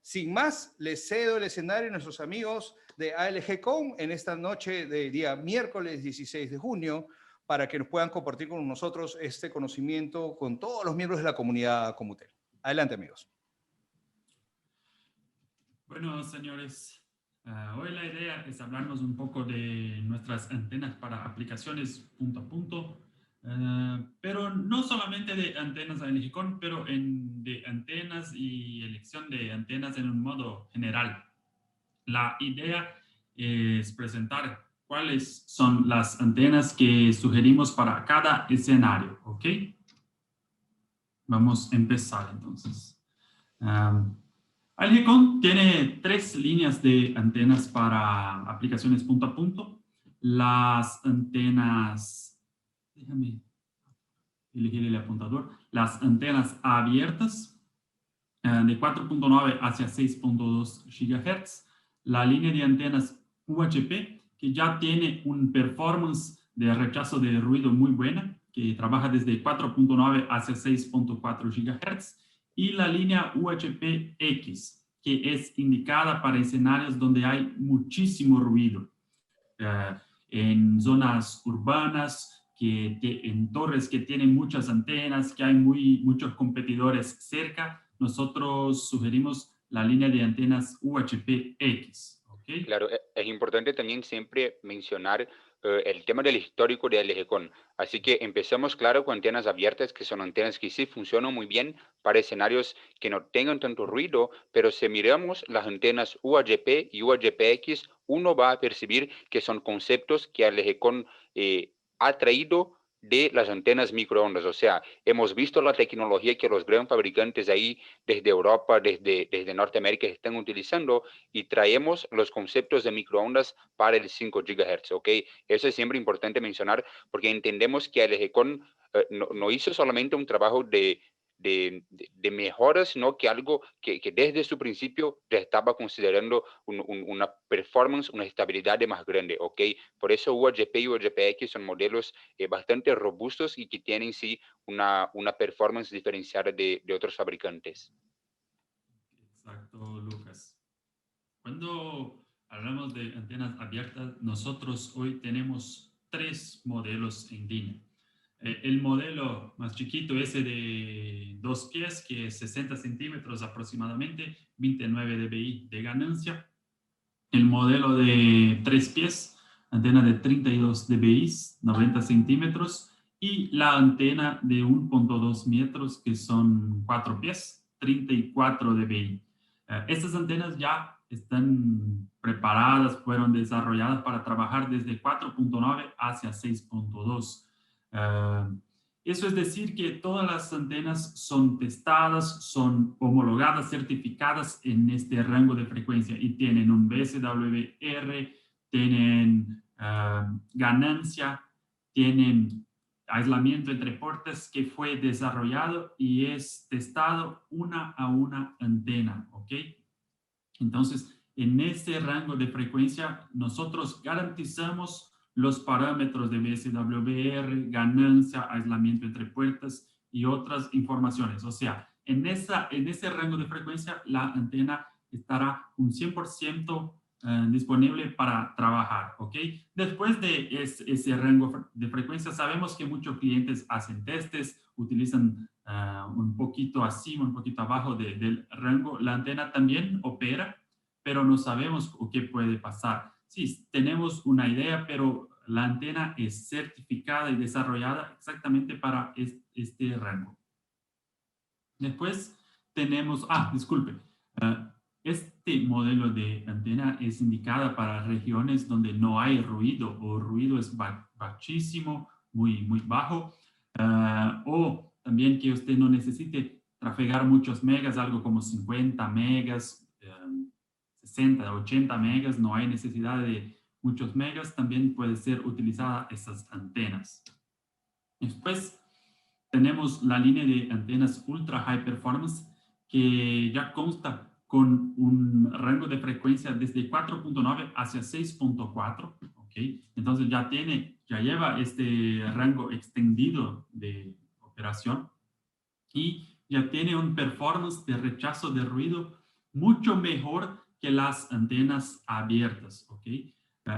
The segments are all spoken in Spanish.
Sin más, les cedo el escenario a nuestros amigos de ALGcom en esta noche de día miércoles 16 de junio para que nos puedan compartir con nosotros este conocimiento con todos los miembros de la comunidad Comutel. Adelante, amigos. Bueno, señores, hoy la idea es hablarnos un poco de nuestras antenas para aplicaciones punto a punto, pero no solamente de antenas ALGcom, pero de antenas y elección de antenas en un modo general. La idea es presentar cuáles son las antenas que sugerimos para cada escenario, ¿ok? Vamos a empezar entonces. ALGcom tiene 3 líneas de antenas para aplicaciones punto a punto. Las antenas, déjame elegir el apuntador, las antenas abiertas de 4.9 hacia 6.2 GHz. La línea de antenas UHP, que ya tiene un performance de rechazo de ruido muy buena, que trabaja desde 4.9 hacia 6.4 GHz. Y la línea UHP-X, que es indicada para escenarios donde hay muchísimo ruido. En zonas urbanas, en torres que tienen muchas antenas, que hay muchos competidores cerca, nosotros sugerimos la línea de antenas UHP-X. ¿Okay? Claro, es importante también siempre mencionar el tema del histórico de ALGcom. Así que empezamos, claro, con antenas abiertas, que son antenas que sí funcionan muy bien para escenarios que no tengan tanto ruido, pero si miramos las antenas UHP y UHP-X, uno va a percibir que son conceptos que ALGcom ha traído de las antenas microondas. O sea, hemos visto la tecnología que los grandes fabricantes ahí desde Europa, desde Norteamérica están utilizando y traemos los conceptos de microondas para el 5 GHz, ¿ok? Eso es siempre importante mencionar porque entendemos que ALGcom no hizo solamente un trabajo de mejoras, sino que algo que desde su principio ya estaba considerando una performance, una estabilidad más grande, ¿ok? Por eso UHP y UHP-X son modelos bastante robustos y que tienen sí una performance diferenciada de otros fabricantes. Exacto, Lucas. Cuando hablamos de antenas abiertas, nosotros hoy tenemos 3 modelos en línea. El modelo más chiquito, ese de 2 pies, que es 60 centímetros aproximadamente, 29 dBi de ganancia. El modelo de 3 pies, antena de 32 dBi, 90 centímetros. Y la antena de 1.2 metros, que son 4 pies, 34 dBi. Estas antenas ya están preparadas, fueron desarrolladas para trabajar desde 4.9 hacia 6.2. Eso es decir que todas las antenas son testadas, son homologadas, certificadas en este rango de frecuencia y tienen un VSWR, tienen ganancia, tienen aislamiento entre puertas que fue desarrollado y es testado una a una antena, ¿ok? Entonces, en este rango de frecuencia, nosotros garantizamos los parámetros de VSWR, ganancia, aislamiento entre puertas y otras informaciones. O sea, en ese rango de frecuencia, la antena estará un 100% disponible para trabajar, ¿ok? Después de ese rango de frecuencia, sabemos que muchos clientes hacen testes, utilizan un poquito así, un poquito abajo del rango. La antena también opera, pero no sabemos qué puede pasar. Sí, tenemos una idea, pero la antena es certificada y desarrollada exactamente para este rango. Después tenemos, disculpe, este modelo de antena es indicada para regiones donde no hay ruido o ruido es bajísimo, muy bajo, o también que usted no necesite trafegar muchos megas, algo como 50 megas, 60, 80 megas, no hay necesidad de muchos megas, también puede ser utilizada estas antenas. Después tenemos la línea de antenas Ultra High Performance que ya consta con un rango de frecuencia desde 4.9 hacia 6.4, ¿ok? Entonces ya lleva este rango extendido de operación y ya tiene un performance de rechazo de ruido mucho mejor que las antenas abiertas, ¿ok?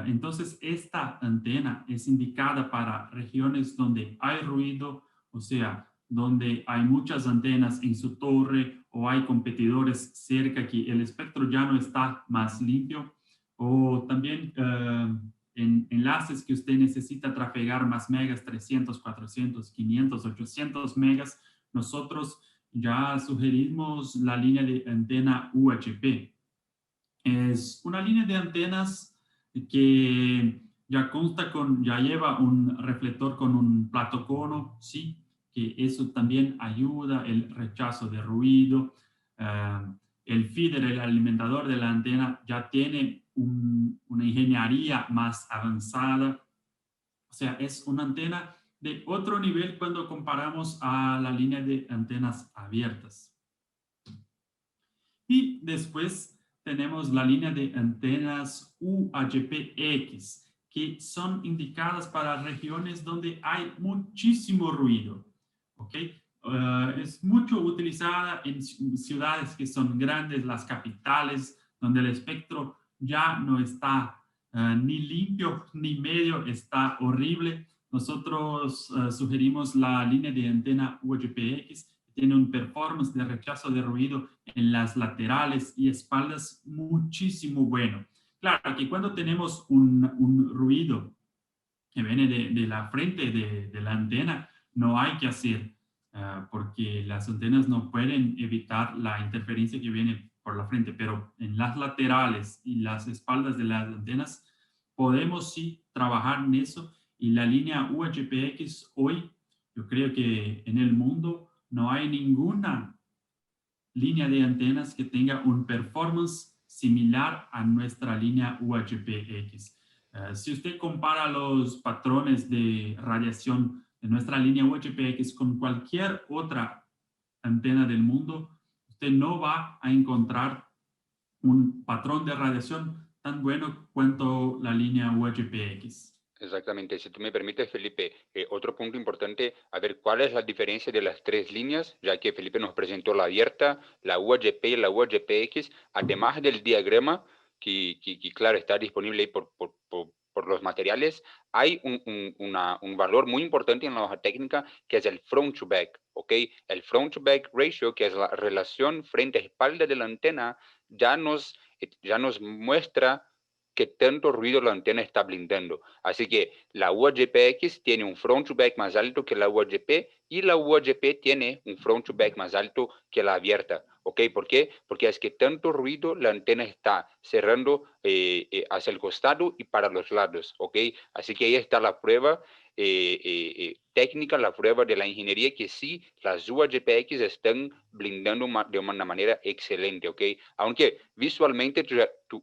Entonces, esta antena es indicada para regiones donde hay ruido, o sea, donde hay muchas antenas en su torre o hay competidores cerca que el espectro ya no está más limpio, o también en enlaces que usted necesita trafegar más megas, 300, 400, 500, 800 megas, nosotros ya sugerimos la línea de antena UHP. Es una línea de antenas que ya lleva un reflector con un plato cono, sí, que eso también ayuda el rechazo de ruido. El feeder, el alimentador de la antena, ya tiene una ingeniería más avanzada. O sea, es una antena de otro nivel cuando comparamos a la línea de antenas abiertas. Y después tenemos la línea de antenas UHF-X, que son indicadas para regiones donde hay muchísimo ruido. ¿Ok? Es mucho utilizada en ciudades que son grandes, las capitales, donde el espectro ya no está ni limpio ni medio, está horrible. Nosotros sugerimos la línea de antena UHF-X, tiene un performance de rechazo de ruido en las laterales y espaldas muchísimo bueno. Claro que cuando tenemos un ruido que viene de la frente de la antena, no hay que hacer, porque las antenas no pueden evitar la interferencia que viene por la frente, pero en las laterales y las espaldas de las antenas podemos sí trabajar en eso, y la línea UHF-X hoy, yo creo que en el mundo no hay ninguna línea de antenas que tenga un performance similar a nuestra línea UHF-X. Si usted compara los patrones de radiación de nuestra línea UHF-X con cualquier otra antena del mundo, usted no va a encontrar un patrón de radiación tan bueno cuanto la línea UHF-X. Exactamente. Si tú me permites, Felipe, otro punto importante, a ver cuál es la diferencia de las tres líneas, ya que Felipe nos presentó la abierta, la UHF y la UHF-X, además del diagrama que claro, está disponible ahí por los materiales, hay un valor muy importante en la hoja técnica que es el front to back, ¿ok? El front to back ratio, que es la relación frente a espalda de la antena, ya nos muestra qué tanto ruido la antena está blindando. Así que la UHF-X tiene un front to back más alto que la UHF y la UHF tiene un front to back más alto que la abierta. ¿Ok? ¿Por qué? Porque es que tanto ruido la antena está cerrando hacia el costado y para los lados. ¿Ok? Así que ahí está la prueba técnica, la prueba de la ingeniería, que sí, las UHF-X están blindando de una manera excelente, ¿ok? Aunque visualmente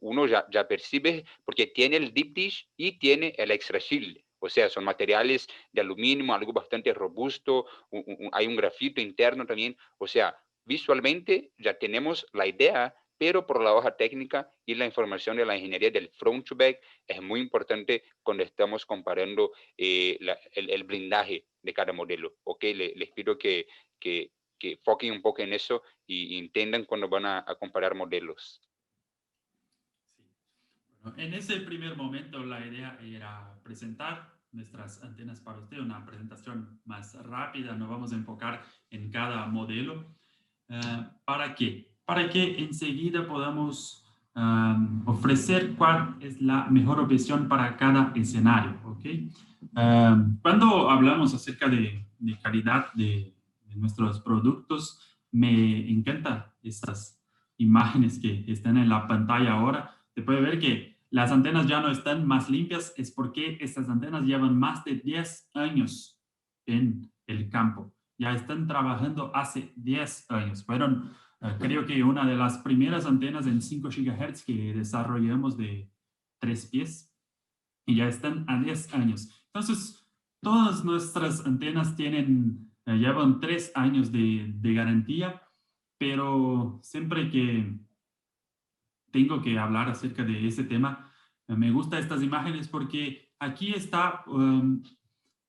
uno ya percibe, porque tiene el deep dish y tiene el extra shield. O sea, son materiales de aluminio, algo bastante robusto, hay un grafito interno también. O sea, visualmente ya tenemos la idea, pero por la hoja técnica y la información de la ingeniería del front to back es muy importante cuando estamos comparando el blindaje de cada modelo. ¿Ok? Les pido que enfoquen un poco en eso y entiendan cuando van a comparar modelos. Bueno, en ese primer momento la idea era presentar nuestras antenas para usted, una presentación más rápida, no vamos a enfocar en cada modelo. ¿Para qué? Para que enseguida podamos ofrecer cuál es la mejor opción para cada escenario, ¿ok? Cuando hablamos acerca de calidad de nuestros productos, me encantan estas imágenes que están en la pantalla ahora. Se puede ver que las antenas ya no están más limpias, es porque estas antenas llevan más de 10 años en el campo. Ya están trabajando hace 10 años. Fueron, creo que una de las primeras antenas en 5 GHz que desarrollamos de 3 pies, y ya están a 10 años. Entonces, todas nuestras antenas llevan 3 años de garantía, pero siempre que tengo que hablar acerca de ese tema, me gustan estas imágenes porque aquí está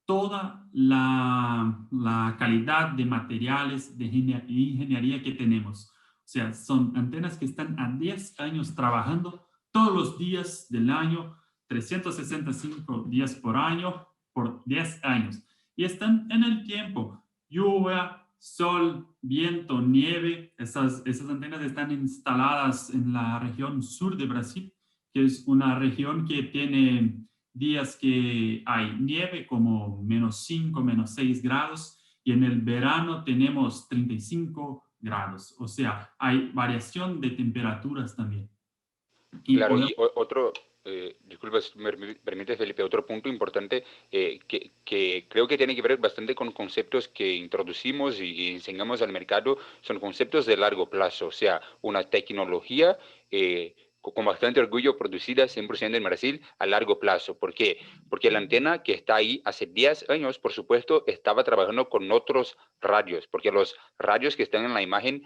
toda la calidad de materiales de ingeniería que tenemos. O sea, son antenas que están a 10 años trabajando todos los días del año, 365 días por año, por 10 años. Y están en el tiempo, lluvia, sol, viento, nieve. Esas antenas están instaladas en la región sur de Brasil, que es una región que tiene días que hay nieve como -5, -6 grados, y en el verano tenemos 35 grados. O sea, hay variación de temperaturas también. Y Claro, podemos... y otro, disculpa si me permite, Felipe, otro punto importante que creo que tiene que ver bastante con conceptos que introducimos y enseñamos al mercado, son conceptos de largo plazo, o sea, una tecnología con bastante orgullo producida 100% en Brasil a largo plazo. ¿Por qué? Porque la antena que está ahí hace 10 años, por supuesto, estaba trabajando con otros radios, porque los radios que están en la imagen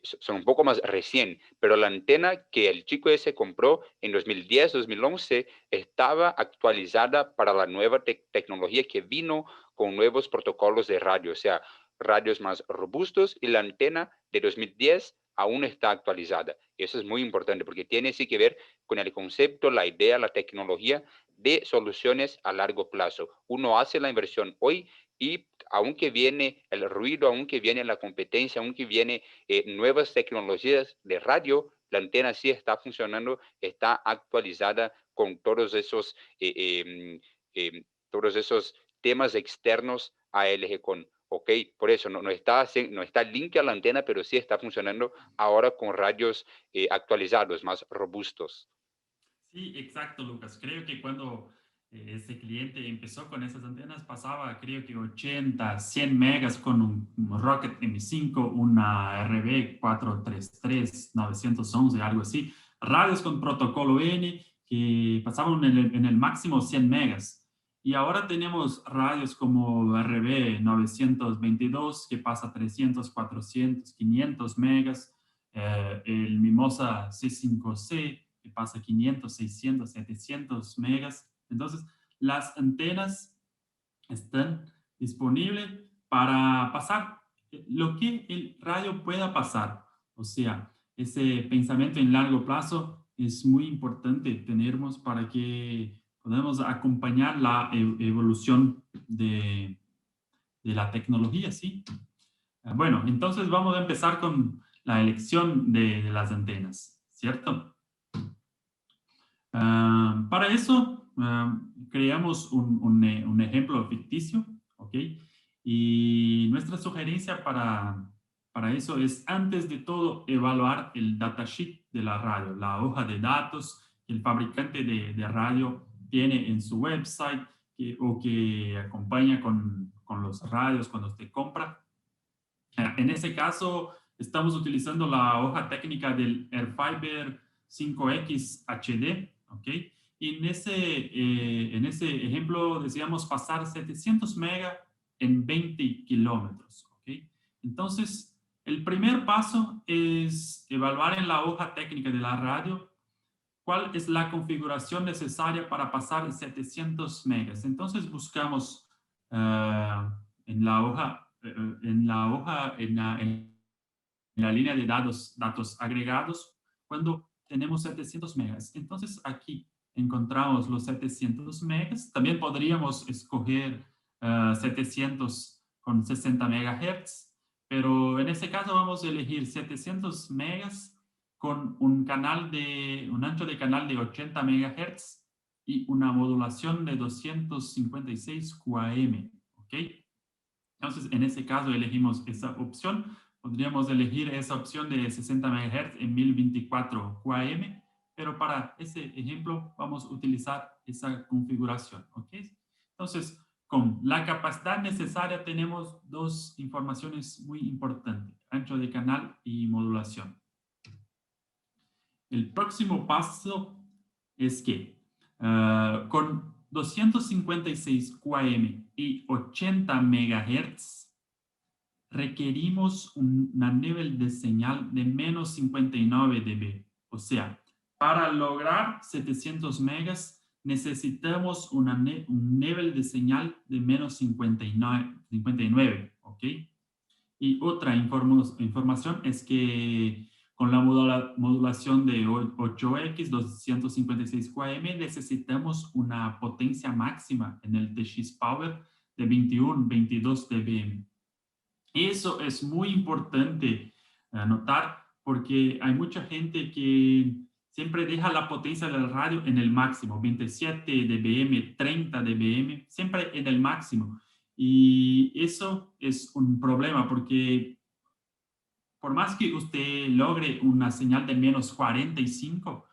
son un poco más recién, pero la antena que el chico ese compró en 2010, 2011, estaba actualizada para la nueva tecnología que vino con nuevos protocolos de radio, o sea, radios más robustos, y la antena de 2010 aún está actualizada. Eso es muy importante porque tiene sí que ver con el concepto, la idea, la tecnología de soluciones a largo plazo. Uno hace la inversión hoy y aunque viene el ruido, aunque viene la competencia, aunque viene nuevas tecnologías de radio, la antena sí está funcionando, está actualizada con todos esos temas externos a LG con. Ok, por eso no está limpia la antena, pero sí está funcionando ahora con radios actualizados, más robustos. Sí, exacto, Lucas. Creo que cuando ese cliente empezó con esas antenas pasaba, creo que 80, 100 megas con un Rocket M5, una RB433, 911, algo así. Radios con protocolo N que pasaban en el máximo 100 megas. Y ahora tenemos radios como RB 922 que pasa 300, 400, 500 megas. El Mimosa C5C que pasa 500, 600, 700 megas. Entonces, las antenas están disponibles para pasar lo que el radio pueda pasar. O sea, ese pensamiento en largo plazo es muy importante tenernos para que podamos acompañar la evolución de la tecnología, ¿sí? Bueno, entonces vamos a empezar con la elección de las antenas, ¿cierto? Para eso, creamos un ejemplo ficticio, ¿ok? Y nuestra sugerencia para eso es, antes de todo, evaluar el datasheet de la radio, la hoja de datos que el fabricante de radio tiene en su website o que acompaña con los radios cuando usted compra. En ese caso, estamos utilizando la hoja técnica del Airfiber 5X HD, ¿ok? Y en ese ejemplo decíamos pasar 700 megas en 20 kilómetros, ¿ok? Entonces, el primer paso es evaluar en la hoja técnica de la radio cuál es la configuración necesaria para pasar 700 megas. Entonces, buscamos en la hoja, en la línea de datos agregados, cuando tenemos 700 megas. Entonces, aquí encontramos los 700 megas. También podríamos escoger 700 con 60 megahertz, pero en este caso vamos a elegir 700 megas con un ancho de canal de 80 megahertz y una modulación de 256 QAM, ¿ok? Entonces, en ese caso elegimos esa opción. Podríamos elegir esa opción de 60 MHz en 1024 QAM, pero para ese ejemplo vamos a utilizar esa configuración, ¿ok? Entonces, con la capacidad necesaria tenemos dos informaciones muy importantes, ancho de canal y modulación. El próximo paso es que con 256 QAM y 80 MHz requerimos un nivel de señal de menos 59 dB. O sea, para lograr 700 megas necesitamos un nivel de señal de menos 59, ¿ok? Y otra información es que con la modulación de 8X 256 QAM necesitamos una potencia máxima en el TX Power de 21, 22 dBm. Eso es muy importante notar porque hay mucha gente que siempre deja la potencia del radio en el máximo, 27 dBm, 30 dBm, siempre en el máximo. Y eso es un problema porque por más que usted logre una señal de menos 45,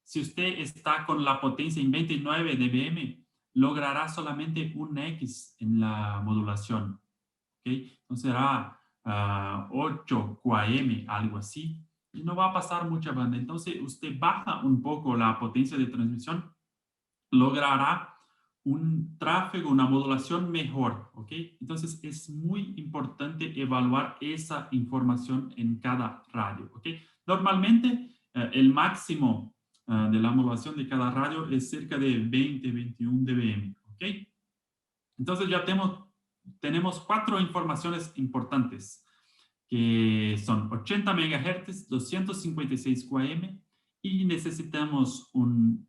si usted está con la potencia en 29 dBm, logrará solamente un X en la modulación. ¿Okay? Entonces será 8 QAM, algo así, y no va a pasar mucha banda. Entonces usted baja un poco la potencia de transmisión, logrará un tráfico, una modulación mejor, ¿ok? Entonces es muy importante evaluar esa información en cada radio, ¿ok? Normalmente el máximo de la modulación de cada radio es cerca de 20, 21 dBm, ¿ok? Entonces ya tenemos 4 informaciones importantes, que son 80 MHz, 256 QAM, y necesitamos un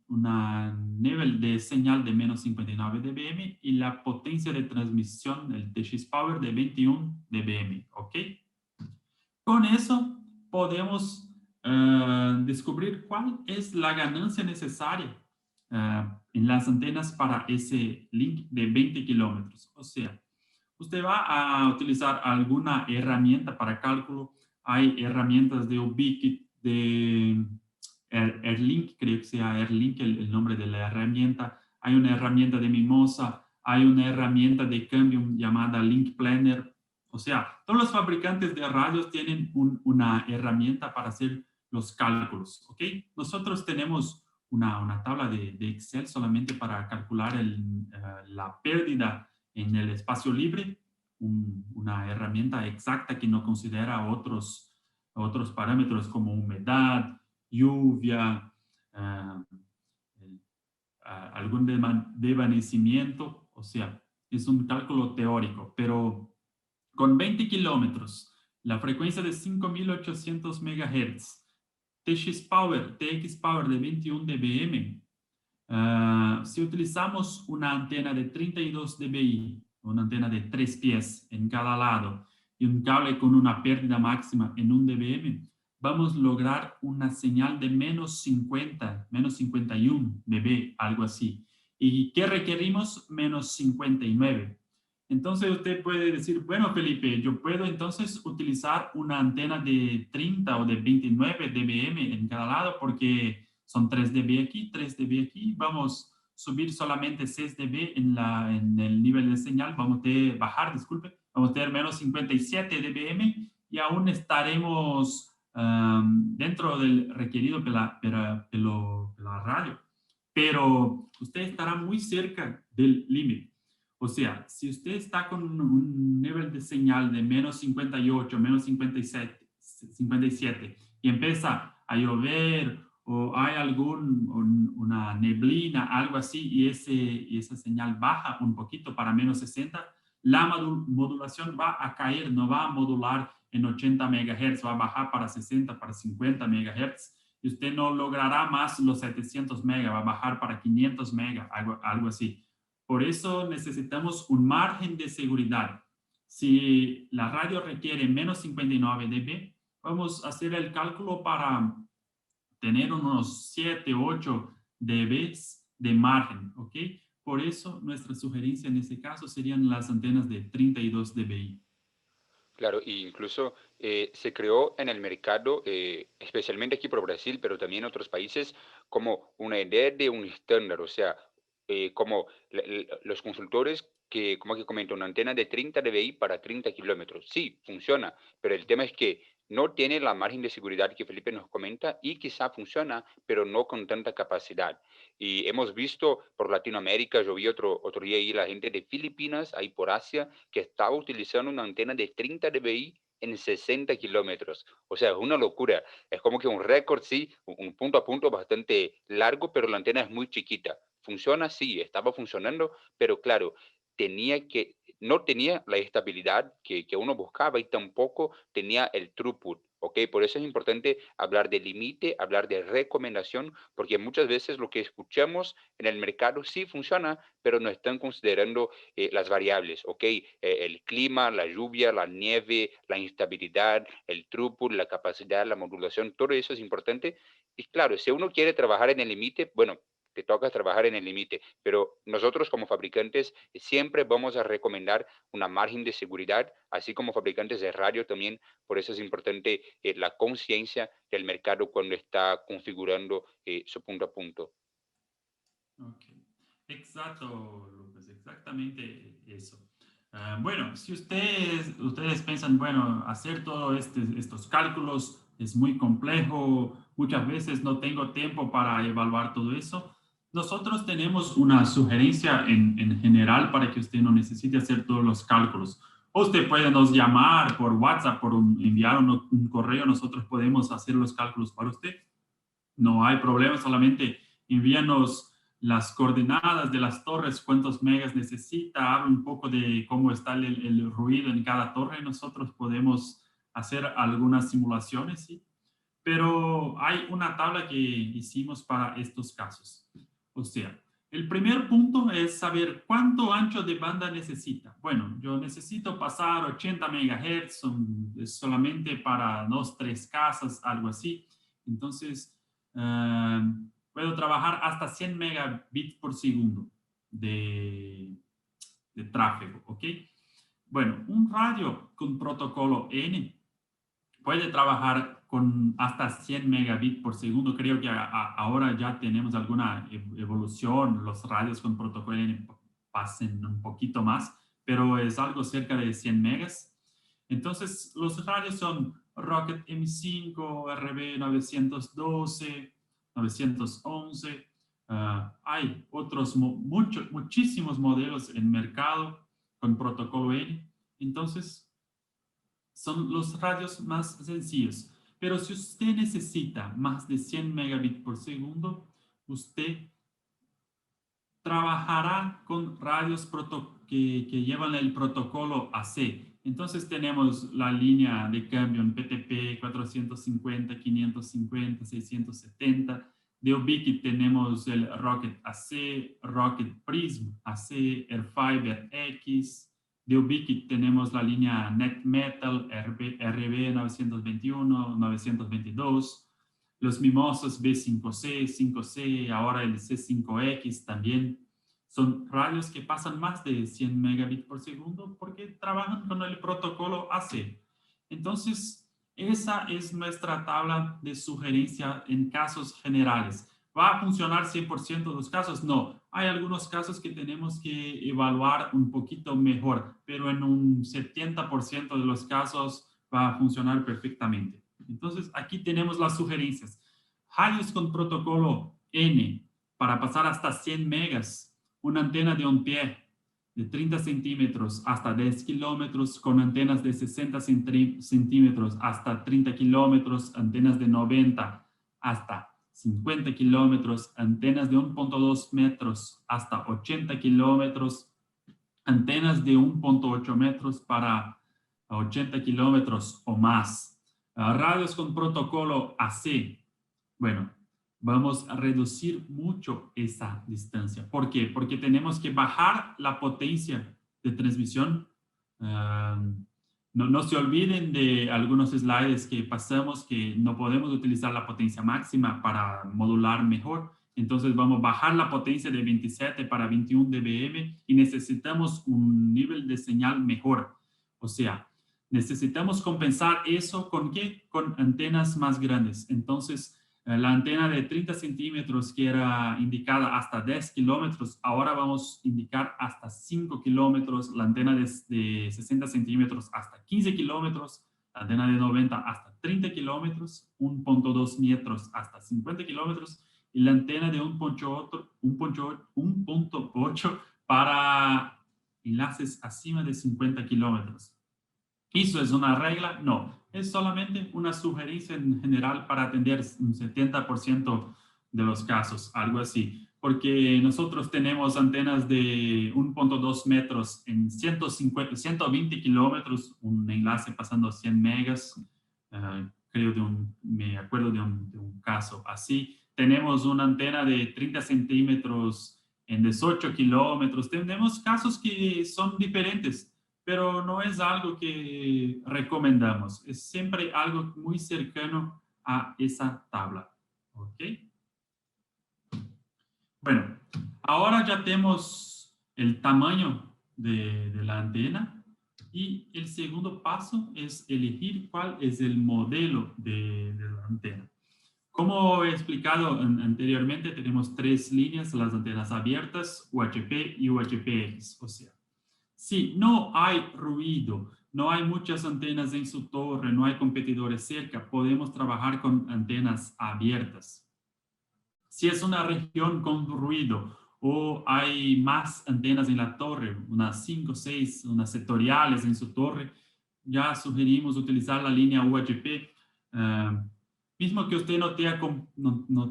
nivel de señal de menos 59 dBm y la potencia de transmisión, el TX Power, de 21 dBm, ¿ok? Con eso podemos descubrir cuál es la ganancia necesaria en las antenas para ese link de 20 kilómetros. O sea, usted va a utilizar alguna herramienta para cálculo. Hay herramientas de Ubiquiti, de Airlink, creo que sea Airlink el nombre de la herramienta. Hay una herramienta de Mimosa, hay una herramienta de Cambium llamada Link Planner. O sea, todos los fabricantes de radios tienen una herramienta para hacer los cálculos, ¿ok? Nosotros tenemos una tabla de Excel solamente para calcular la pérdida en el espacio libre, una herramienta exacta que no considera otros parámetros como humedad, lluvia, uh, algún desvanecimiento, o sea, es un cálculo teórico, pero con 20 kilómetros, la frecuencia de 5800 MHz, TX Power de 21 dBm, si utilizamos una antena de 32 dBi, una antena de 3 pies en cada lado y un cable con una pérdida máxima en 1 dBm, vamos a lograr una señal de menos 50, menos 51 dB, algo así. ¿Y qué requerimos? Menos 59. Entonces usted puede decir, bueno, Felipe, yo puedo entonces utilizar una antena de 30 o de 29 dBm en cada lado porque son 3 dB aquí, 3 dB aquí. Vamos a subir solamente 6 dB en el nivel de señal. Vamos a bajar, disculpe, vamos a tener menos 57 dBm y aún estaremos dentro del requerido para la radio. Pero usted estará muy cerca del límite. O sea, si usted está con un nivel de señal de menos 58, menos 57 y empieza a llover o hay una neblina, algo así, y esa señal baja un poquito para menos 60, la modulación va a caer, no va a modular en 80 MHz, va a bajar para 60, para 50 MHz, y usted no logrará más los 700 MHz, va a bajar para 500 MHz, algo así. Por eso necesitamos un margen de seguridad. Si la radio requiere menos 59 dB, vamos a hacer el cálculo para tener unos 7, 8 dB de margen, ¿ok? Por eso nuestra sugerencia en este caso serían las antenas de 32 dBi. Claro, e incluso se creó en el mercado, especialmente aquí por Brasil, pero también en otros países, como una idea de un estándar, o sea, como los consultores que, como que comentan, una antena de 30 dBi para 30 kilómetros. Sí, funciona, pero el tema es que no tiene la margen de seguridad que Felipe nos comenta y quizá funciona, pero no con tanta capacidad. Y hemos visto por Latinoamérica, yo vi otro día ahí la gente de Filipinas, ahí por Asia, que estaba utilizando una antena de 30 dBi en 60 kilómetros. O sea, es una locura. Es como que un récord, sí, un punto a punto bastante largo, pero la antena es muy chiquita. ¿Funciona? Sí, estaba funcionando, pero claro, tenía que, no tenía la estabilidad que uno buscaba y tampoco tenía el throughput. ¿Ok? Por eso es importante hablar de límite, hablar de recomendación, porque muchas veces lo que escuchamos en el mercado sí funciona, pero no están considerando las variables, ¿ok? El clima, la lluvia, la nieve, la instabilidad, el throughput, la capacidad, la modulación, todo eso es importante. Y claro, si uno quiere trabajar en el límite, bueno, te toca trabajar en el límite, pero nosotros como fabricantes siempre vamos a recomendar una margen de seguridad, así como fabricantes de radio también. Por eso es importante la conciencia del mercado cuando está configurando su punto a punto. Ok, exacto, Lucas, exactamente eso. Bueno, si ustedes piensan, bueno, hacer todos estos cálculos es muy complejo, muchas veces no tengo tiempo para evaluar todo eso. Nosotros tenemos una sugerencia en general para que usted no necesite hacer todos los cálculos. Usted puede nos llamar por WhatsApp, enviar un correo, nosotros podemos hacer los cálculos para usted. No hay problema, solamente envíanos las coordenadas de las torres, cuántos megas necesita, habla un poco de cómo está el ruido en cada torre. Nosotros podemos hacer algunas simulaciones, ¿sí? Pero hay una tabla que hicimos para estos casos. O sea, el primer punto es saber cuánto ancho de banda necesita. Bueno, yo necesito pasar 80 megahertz, solamente para 2, 3 casas, algo así. Entonces, puedo trabajar hasta 100 megabits por segundo de, de tráfico, ¿ok? Bueno, un radio con protocolo N puede trabajar con hasta 100 megabits por segundo. Creo que ahora ya tenemos alguna evolución. Los radios con protocolo N pasen un poquito más, pero es algo cerca de 100 megas. Entonces, los radios son Rocket M5, RB912, 911. Hay otros, muchísimos modelos en mercado con protocolo N. Entonces, son los radios más sencillos. Pero si usted necesita más de 100 megabits por segundo, usted trabajará con radios que llevan el protocolo AC. Entonces tenemos la línea de cambio en PTP 450, 550, 670. De Ubiquiti tenemos el Rocket AC, Rocket Prism AC, Airfiber X. De Ubiquiti tenemos la línea NetMetal RB 921, 922. Los mimosos B5C, 5C, ahora el C5X también son radios que pasan más de 100 megabits por segundo porque trabajan con el protocolo AC. Entonces, esa es nuestra tabla de sugerencia en casos generales. ¿Va a funcionar 100% de los casos? No. Hay algunos casos que tenemos que evaluar un poquito mejor, pero en un 70% de los casos va a funcionar perfectamente. Entonces, aquí tenemos las sugerencias. Radios con protocolo N para pasar hasta 100 megas. Una antena de 1 pie de 30 centímetros hasta 10 kilómetros con antenas de 60 centímetros hasta 30 kilómetros, antenas de 90 hasta 50 kilómetros, antenas de 1.2 metros hasta 80 kilómetros, antenas de 1.8 metros para 80 kilómetros o más. Radios con protocolo AC. Bueno, vamos a reducir mucho esa distancia. ¿Por qué? Porque tenemos que bajar la potencia de transmisión. No se olviden de algunos slides que pasamos que no podemos utilizar la potencia máxima para modular mejor. Entonces vamos a bajar la potencia de 27 para 21 dBm y necesitamos un nivel de señal mejor. O sea, necesitamos compensar eso ¿con qué? Con antenas más grandes. Entonces, la antena de 30 centímetros que era indicada hasta 10 kilómetros, ahora vamos a indicar hasta 5 kilómetros, la antena de 60 centímetros hasta 15 kilómetros, la antena de 90 hasta 30 kilómetros, 1.2 metros hasta 50 kilómetros, y la antena de 1.8 para enlaces acima de 50 kilómetros. ¿Eso es una regla? No, es solamente una sugerencia en general para atender un 70% de los casos, algo así. Porque nosotros tenemos antenas de 1.2 metros en 120 kilómetros, un enlace pasando 100 megas, me acuerdo de un caso así. Tenemos una antena de 30 centímetros en 18 kilómetros. Tenemos casos que son diferentes, pero no es algo que recomendamos. Es siempre algo muy cercano a esa tabla. ¿Ok? Bueno, ahora ya tenemos el tamaño de la antena y el segundo paso es elegir cuál es el modelo de la antena. Como he explicado anteriormente, tenemos tres líneas, las antenas abiertas, UHP y UHPX. O sea, si no hay ruido, no hay muchas antenas en su torre, no hay competidores cerca, podemos trabajar con antenas abiertas. Si es una región con ruido o hay más antenas en la torre, unas 5 o 6, unas sectoriales en su torre, ya sugerimos utilizar la línea UHP. Mismo que usted no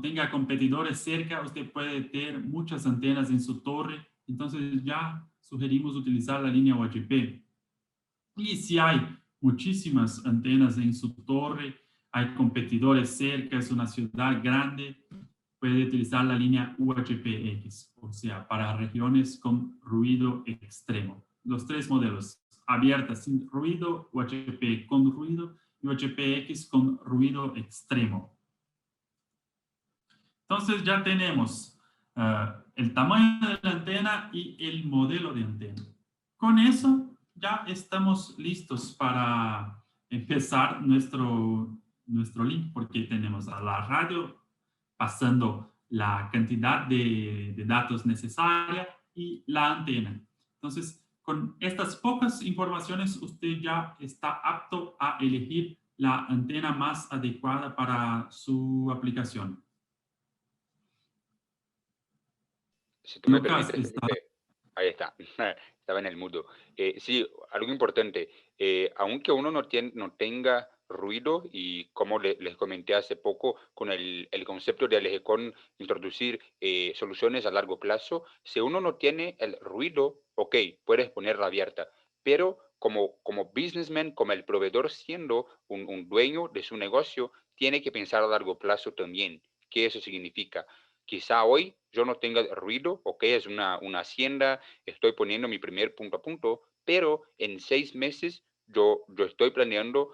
tenga competidores cerca, usted puede tener muchas antenas en su torre, entonces ya sugerimos utilizar la línea UHP. Y si hay muchísimas antenas en su torre, hay competidores cerca, es una ciudad grande, puede utilizar la línea UHPX, o sea, para regiones con ruido extremo. Los tres modelos, abierta sin ruido, UHP con ruido y UHPX con ruido extremo. Entonces ya tenemos el tamaño de la antena y el modelo de antena. Con eso ya estamos listos para empezar nuestro link, porque tenemos a la radio pasando la cantidad de datos necesaria y la antena. Entonces, con estas pocas informaciones, usted ya está apto a elegir la antena más adecuada para su aplicación. Si tú me Lucas, permites, Felipe, ahí está, estaba en el mudo. Sí, algo importante, aunque uno no tenga ruido y como les comenté hace poco con el concepto de Alejecon introducir soluciones a largo plazo, si uno no tiene el ruido, ok, puedes ponerla abierta, pero como businessman, como el proveedor siendo un dueño de su negocio, tiene que pensar a largo plazo también. ¿Qué eso significa? Quizá hoy yo no tenga ruido, ok, es una hacienda, estoy poniendo mi primer punto a punto, pero en 6 meses yo estoy planeando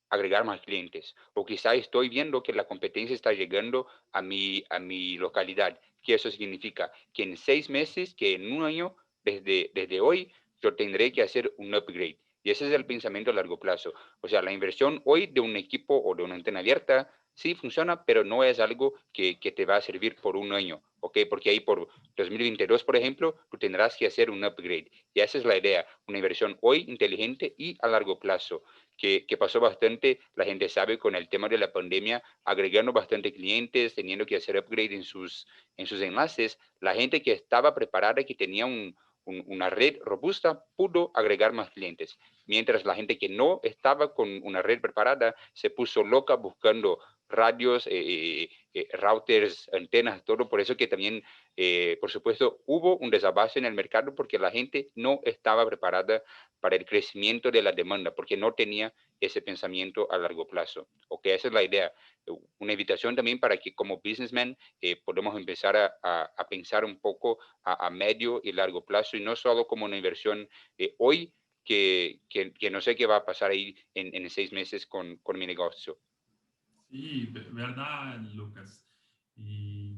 agregar más clientes. O quizá estoy viendo que la competencia está llegando a mi localidad. ¿Qué eso significa? Que en 6 meses, que en un año, desde hoy, yo tendré que hacer un upgrade. Y ese es el pensamiento a largo plazo. O sea, la inversión hoy de un equipo o de una antena abierta sí funciona, pero no es algo que te va a servir por un año, ¿ok? Porque ahí por 2022, por ejemplo, tú tendrás que hacer un upgrade. Y esa es la idea, una inversión hoy inteligente y a largo plazo, que pasó bastante, la gente sabe con el tema de la pandemia, agregando bastante clientes, teniendo que hacer upgrade en sus enlaces, la gente que estaba preparada, que tenía una red robusta, pudo agregar más clientes. Mientras la gente que no estaba con una red preparada se puso loca buscando radios, routers, antenas, todo. Por eso que también, por supuesto, hubo un desabasto en el mercado porque la gente no estaba preparada para el crecimiento de la demanda, porque no tenía ese pensamiento a largo plazo. Ok, esa es la idea. Una invitación también para que como businessman podamos empezar a pensar un poco a medio y largo plazo y no solo como una inversión hoy que no sé qué va a pasar ahí en 6 meses con mi negocio. Sí, verdad, Lucas. Y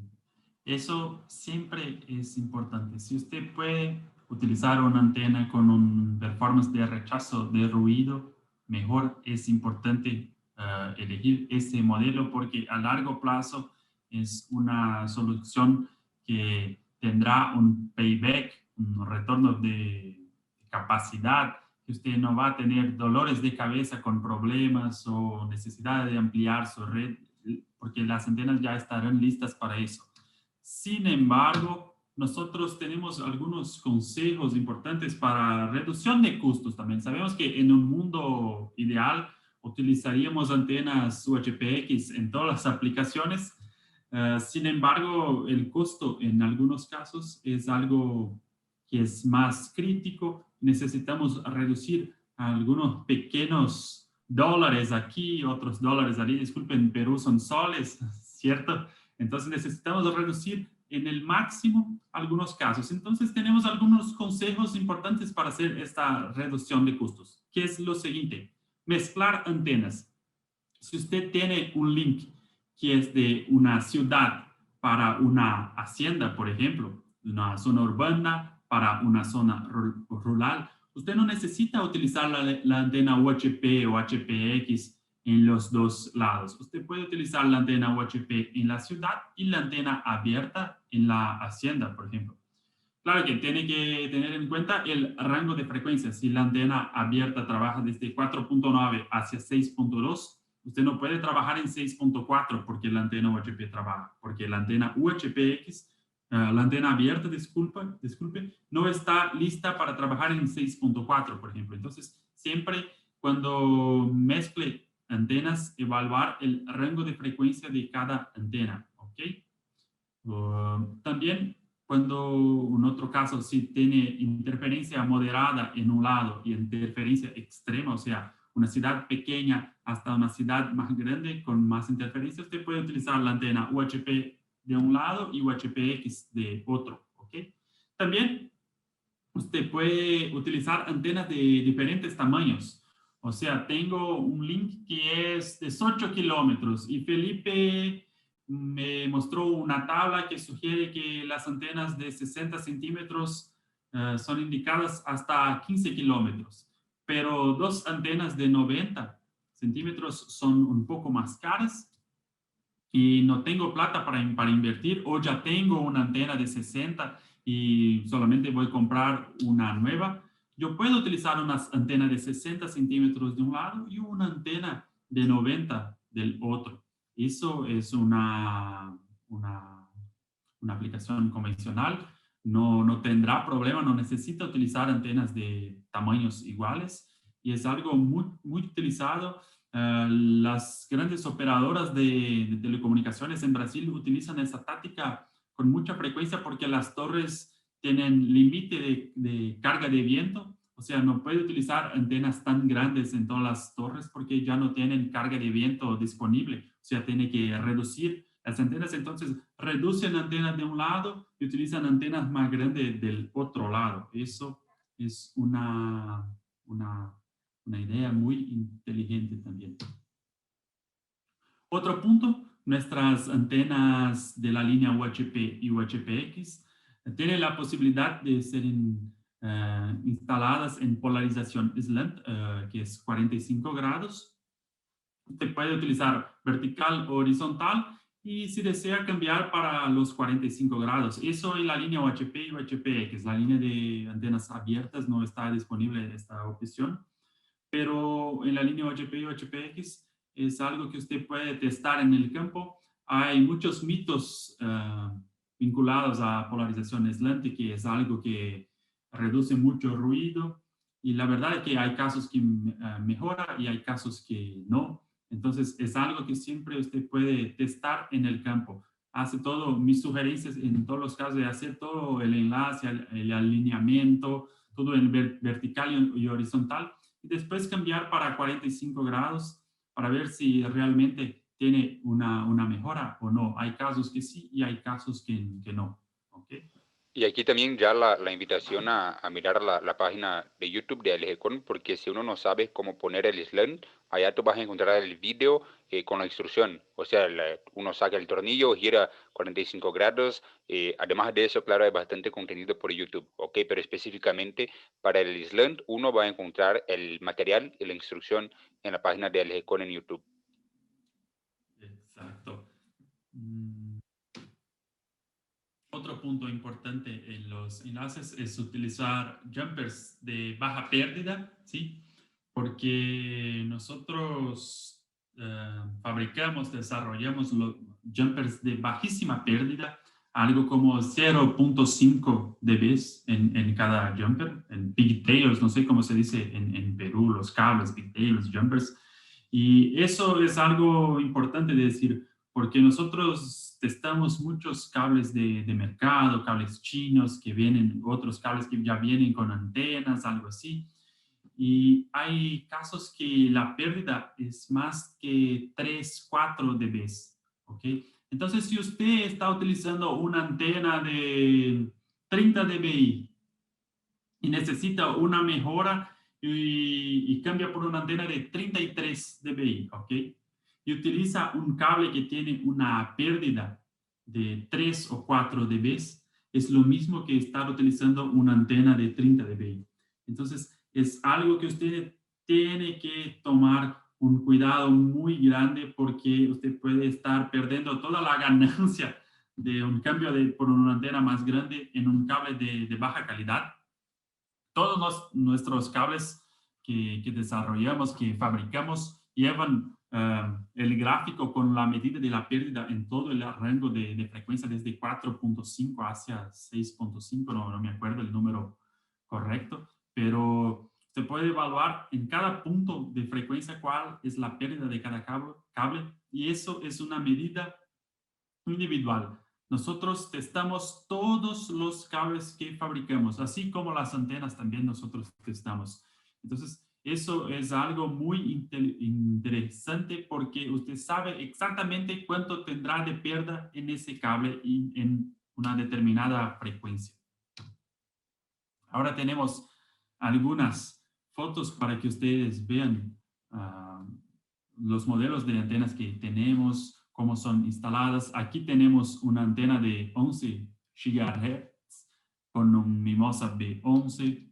eso siempre es importante. Si usted puede utilizar una antena con un performance de rechazo de ruido, mejor es importante elegir ese modelo porque a largo plazo es una solución que tendrá un payback, un retorno de capacidad, que usted no va a tener dolores de cabeza con problemas o necesidad de ampliar su red, porque las antenas ya estarán listas para eso. Sin embargo, nosotros tenemos algunos consejos importantes para reducción de costos también. Sabemos que en un mundo ideal utilizaríamos antenas UHPX en todas las aplicaciones, Sin embargo, el costo en algunos casos es algo que es más crítico. Necesitamos reducir algunos pequeños dólares aquí, otros dólares allí. Disculpen, en Perú son soles, ¿cierto? Entonces necesitamos reducir en el máximo algunos casos. Entonces tenemos algunos consejos importantes para hacer esta reducción de costos, que es lo siguiente: mezclar antenas. Si usted tiene un link que es de una ciudad para una hacienda, por ejemplo, una zona urbana para una zona rural, usted no necesita utilizar la antena UHP o HPX en los dos lados. Usted puede utilizar la antena UHP en la ciudad y la antena abierta en la hacienda, por ejemplo. Claro que tiene que tener en cuenta el rango de frecuencia. Si la antena abierta trabaja desde 4.9 hacia 6.2, usted no puede trabajar en 6.4 porque la antena UHP trabaja, porque la antena UHPX, la antena abierta, disculpe, no está lista para trabajar en 6.4, por ejemplo. Entonces, siempre cuando mezcle antenas, evaluar el rango de frecuencia de cada antena, ¿ok? También cuando en otro caso si tiene interferencia moderada en un lado y interferencia extrema, o sea, una ciudad pequeña hasta una ciudad más grande con más interferencia, usted puede utilizar la antena UHP de un lado y UHPX de otro, ¿ok? También usted puede utilizar antenas de diferentes tamaños. O sea, tengo un link que es de 8 kilómetros y Felipe me mostró una tabla que sugiere que las antenas de 60 centímetros son indicadas hasta 15 kilómetros, pero dos antenas de 90 centímetros son un poco más caras y no tengo plata para invertir, o ya tengo una antena de 60 y solamente voy a comprar una nueva. Yo puedo utilizar una antena de 60 centímetros de un lado y una antena de 90 del otro. Eso es una aplicación convencional. No tendrá problema, no necesita utilizar antenas de tamaños iguales y es algo muy utilizado. Las grandes operadoras de telecomunicaciones en Brasil utilizan esa táctica con mucha frecuencia porque las torres tienen límite de carga de viento. O sea, no puede utilizar antenas tan grandes en todas las torres porque ya no tienen carga de viento disponible. O sea, tiene que reducir las antenas. Entonces, reducen antenas de un lado y utilizan antenas más grandes del otro lado. Eso es una idea muy inteligente también. Otro punto, nuestras antenas de la línea UHP y UHPX tienen la posibilidad de ser instaladas en polarización slant, que es 45 grados. Usted puede utilizar vertical o horizontal y si desea cambiar para los 45 grados. Eso en la línea UHP y UHPX. La línea de antenas abiertas no está disponible esta opción, pero en la línea UHP y UHPX es algo que usted puede testar en el campo. Hay muchos mitos vinculados a polarización slant, que es algo que reduce mucho ruido, y la verdad es que hay casos que mejora y hay casos que no. Entonces es algo que siempre usted puede testar en el campo. Hace todo, mis sugerencias en todos los casos de hacer todo el enlace, el alineamiento, todo en vertical y horizontal, y después cambiar para 45 grados para ver si realmente tiene una mejora o no. Hay casos que sí y hay casos que no. ¿Okay? Y aquí también ya la invitación a mirar la página de YouTube de LGCon, porque si uno no sabe cómo poner el slant, allá tú vas a encontrar el video con la instrucción. O sea, uno saca el tornillo, gira 45 grados. Además de eso, claro, hay bastante contenido por YouTube, ¿ok? Pero específicamente para el slant, uno va a encontrar el material y la instrucción en la página de LGCon en YouTube. Exacto. Otro punto importante en los enlaces es utilizar jumpers de baja pérdida, ¿sí? Porque nosotros fabricamos, desarrollamos los jumpers de bajísima pérdida, algo como 0.5 dB en cada jumper, en pigtails, no sé cómo se dice en Perú, los cables, pigtails, jumpers. Y eso es algo importante de decir, porque nosotros testamos muchos cables de mercado, cables chinos que vienen, otros cables que ya vienen con antenas, algo así. Y hay casos que la pérdida es más que 3, 4 dB, ¿ok? Entonces, si usted está utilizando una antena de 30 dBi y necesita una mejora y cambia por una antena de 33 dBi, ¿ok? Y utiliza un cable que tiene una pérdida de 3 o 4 dB, es lo mismo que estar utilizando una antena de 30 dBi. Entonces, es algo que usted tiene que tomar un cuidado muy grande porque usted puede estar perdiendo toda la ganancia de un cambio por una antena más grande en un cable de baja calidad. Todos nuestros cables que desarrollamos, que fabricamos, llevan el gráfico con la medida de la pérdida en todo el rango de frecuencia, desde 4.5 hacia 6.5, no me acuerdo el número correcto, pero se puede evaluar en cada punto de frecuencia cuál es la pérdida de cada cable y eso es una medida individual. Nosotros testamos todos los cables que fabricamos, así como las antenas también nosotros testamos. Entonces, eso es algo muy interesante porque usted sabe exactamente cuánto tendrá de pérdida en ese cable y en una determinada frecuencia. Ahora tenemos algunas fotos para que ustedes vean los modelos de antenas que tenemos, cómo son instaladas. Aquí tenemos una antena de 11 GHz con un Mimosa B11.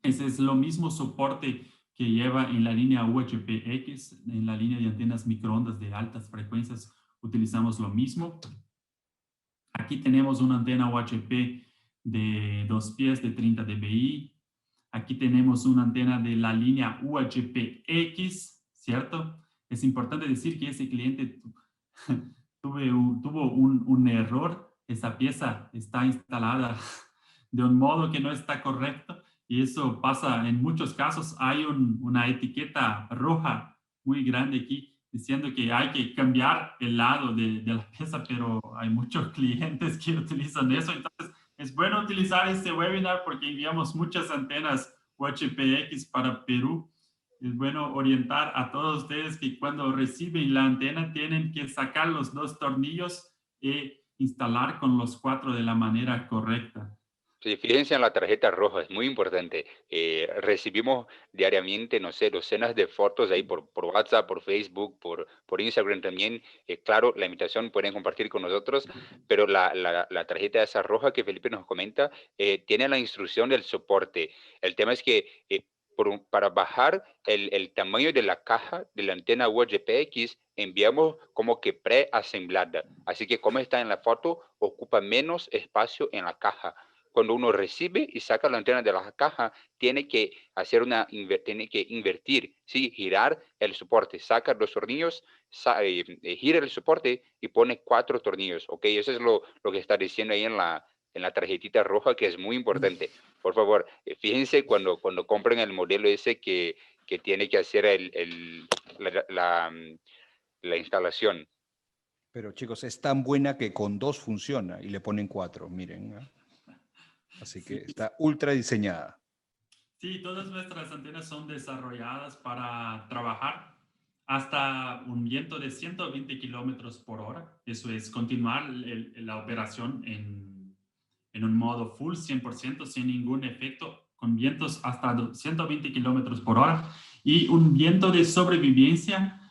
Ese es lo mismo soporte que lleva en la línea UHF-X, en la línea de antenas microondas de altas frecuencias utilizamos lo mismo. Aquí tenemos una antena UHF de 2 pies de 30 dBi. Aquí tenemos una antena de la línea UHF-X, ¿cierto? Es importante decir que ese cliente tuvo un error. Esa pieza está instalada de un modo que no está correcto y eso pasa en muchos casos. Hay una etiqueta roja muy grande aquí diciendo que hay que cambiar el lado de la pieza, pero hay muchos clientes que utilizan eso. Entonces, es bueno utilizar este webinar porque enviamos muchas antenas UHF-X para Perú. Es bueno orientar a todos ustedes que cuando reciben la antena tienen que sacar los 2 tornillos e instalar con los 4 de la manera correcta. Sí, fíjense en la tarjeta roja, es muy importante. Recibimos diariamente, no sé, docenas de fotos ahí por WhatsApp, por Facebook, por Instagram también. Claro, la invitación pueden compartir con nosotros, pero la tarjeta esa roja que Felipe nos comenta tiene la instrucción del soporte. El tema es que para bajar el tamaño de la caja de la antena UHF-X, enviamos como que preasemblada. Así que como está en la foto, ocupa menos espacio en la caja. Cuando uno recibe y saca la antena de la caja, tiene que tiene que invertir, ¿sí? Girar el soporte, saca 2 tornillos, gira el soporte y pone 4 tornillos, ¿ok? Eso es lo que está diciendo ahí en la tarjetita roja, que es muy importante. Por favor, fíjense cuando compren el modelo ese que tiene que hacer la instalación. Pero chicos, es tan buena que con 2 funciona y le ponen 4, miren. ¿Eh? Así que está ultra diseñada. Sí, todas nuestras antenas son desarrolladas para trabajar hasta un viento de 120 kilómetros por hora. Eso es continuar la operación en un modo full 100% sin ningún efecto, con vientos hasta 120 kilómetros por hora y un viento de sobrevivencia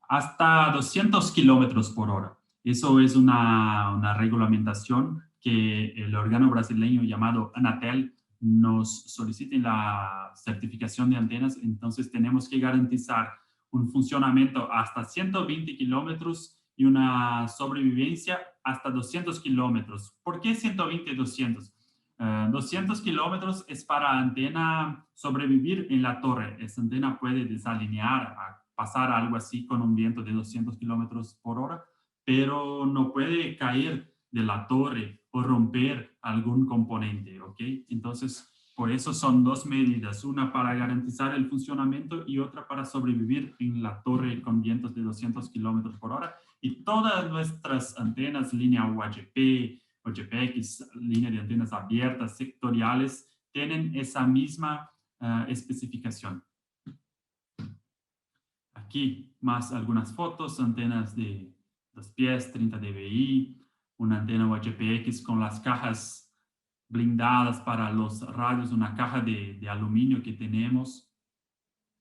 hasta 200 kilómetros por hora. Eso es una regulamentación que el órgano brasileño llamado Anatel nos soliciten la certificación de antenas, entonces tenemos que garantizar un funcionamiento hasta 120 kilómetros y una sobrevivencia hasta 200 kilómetros. ¿Por qué 120 y 200? 200 kilómetros es para antena sobrevivir en la torre. Esta antena puede desalinear, pasar algo así con un viento de 200 kilómetros por hora, pero no puede caer de la torre o romper algún componente, ¿ok? Entonces, Por eso son dos medidas, una para garantizar el funcionamiento y otra para sobrevivir en la torre con vientos de 200 kilómetros por hora. Y todas nuestras antenas, línea UHP, OGPX, línea de antenas abiertas, sectoriales, tienen esa misma especificación. Aquí más algunas fotos, antenas de 2 pies, 30 dBi, una antena UHPX con las cajas blindadas para los radios, una caja de aluminio que tenemos,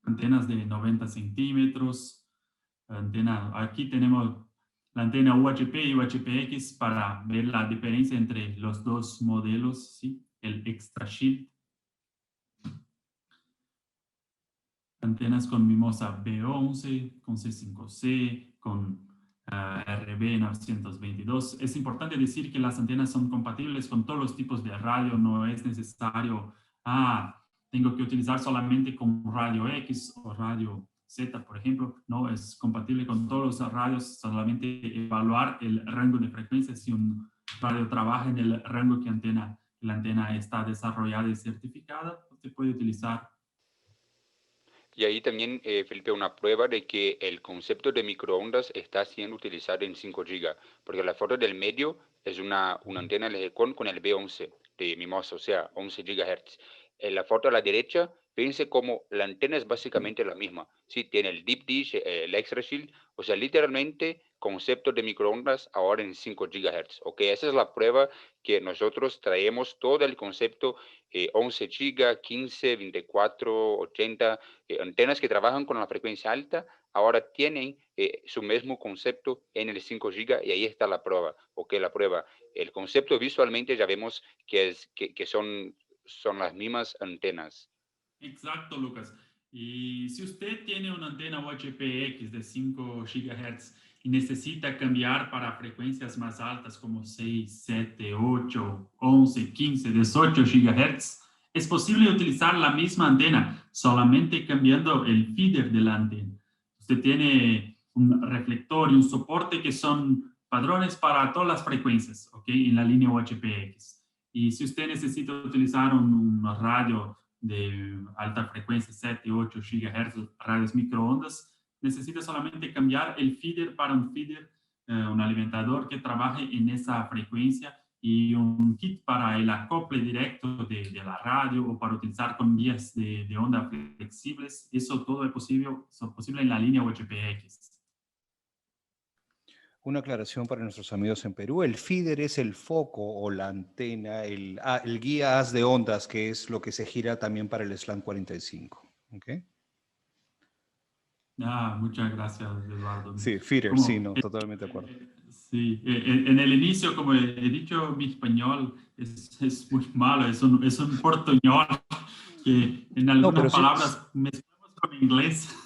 antenas de 90 centímetros, aquí tenemos la antena UHP y UHPX para ver la diferencia entre los dos modelos, ¿sí? El Extra Shield. Antenas con Mimosa B11, con C5C, con RB922. Es importante decir que las antenas son compatibles con todos los tipos de radio. No es necesario, tengo que utilizar solamente con radio X o radio Z, por ejemplo. No, es compatible con todos los radios. Solamente evaluar el rango de frecuencia. Si un radio trabaja en el rango que la antena está desarrollada y certificada, se puede utilizar. Y ahí también, Felipe, una prueba de que el concepto de microondas está siendo utilizado en 5 GB, porque la foto del medio es una antena LG con el B11 de Mimosa, o sea, 11 GHz. En la foto a la derecha, fíjense cómo la antena es básicamente la misma. Sí, tiene el Deep Dish, el Extra Shield, o sea, literalmente concepto de microondas ahora en 5 GHz. Ok, esa es la prueba que nosotros traemos todo el concepto 11 GB, 15, 24, 80, antenas que trabajan con la frecuencia alta, ahora tienen su mismo concepto en el 5 GB y ahí está la prueba. Ok, la prueba. El concepto visualmente ya vemos que son las mismas antenas. Exacto, Lucas. Y si usted tiene una antena UHPX de 5 GHz y necesita cambiar para frecuencias más altas como 6, 7, 8, 11, 15, 18 GHz, es posible utilizar la misma antena, solamente cambiando el feeder de la antena. Usted tiene un reflector y un soporte que son padrones para todas las frecuencias, ¿ok? En la línea UHPX. Y si usted necesita utilizar un radio de alta frecuencia, 7, 8 GHz, radios microondas, necesita solamente cambiar el feeder para un feeder, un alimentador que trabaje en esa frecuencia y un kit para el acople directo de la radio o para utilizar con vías de onda flexibles. Eso todo es posible en la línea UHPX. Una aclaración para nuestros amigos en Perú. El feeder es el foco o la antena, el guía haz de ondas, que es lo que se gira también para el SLAM 45. ¿Okay? Muchas gracias, Eduardo. Sí, feeder, sí, no, totalmente de acuerdo. Sí, en el inicio, como he dicho, mi español es muy malo, es un portuñol que en algunas palabras mezclamos con inglés.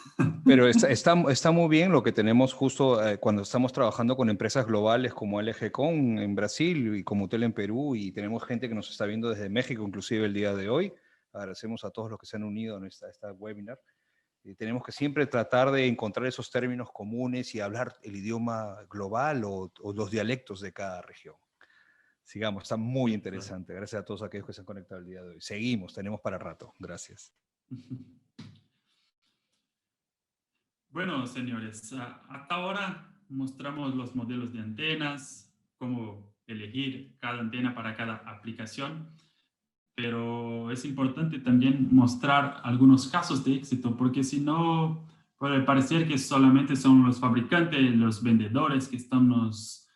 Pero está muy bien lo que tenemos justo cuando estamos trabajando con empresas globales como LG Con en Brasil y como Tel en Perú, y tenemos gente que nos está viendo desde México, inclusive el día de hoy. Agradecemos a todos los que se han unido en esta webinar. Tenemos que siempre tratar de encontrar esos términos comunes y hablar el idioma global o los dialectos de cada región. Sigamos, está muy interesante. Gracias a todos aquellos que se han conectado el día de hoy. Seguimos, tenemos para rato. Gracias. Bueno, señores, hasta ahora mostramos los modelos de antenas, cómo elegir cada antena para cada aplicación, pero es importante también mostrar algunos casos de éxito, porque si no, puede parecer que solamente son los fabricantes, los vendedores que estamos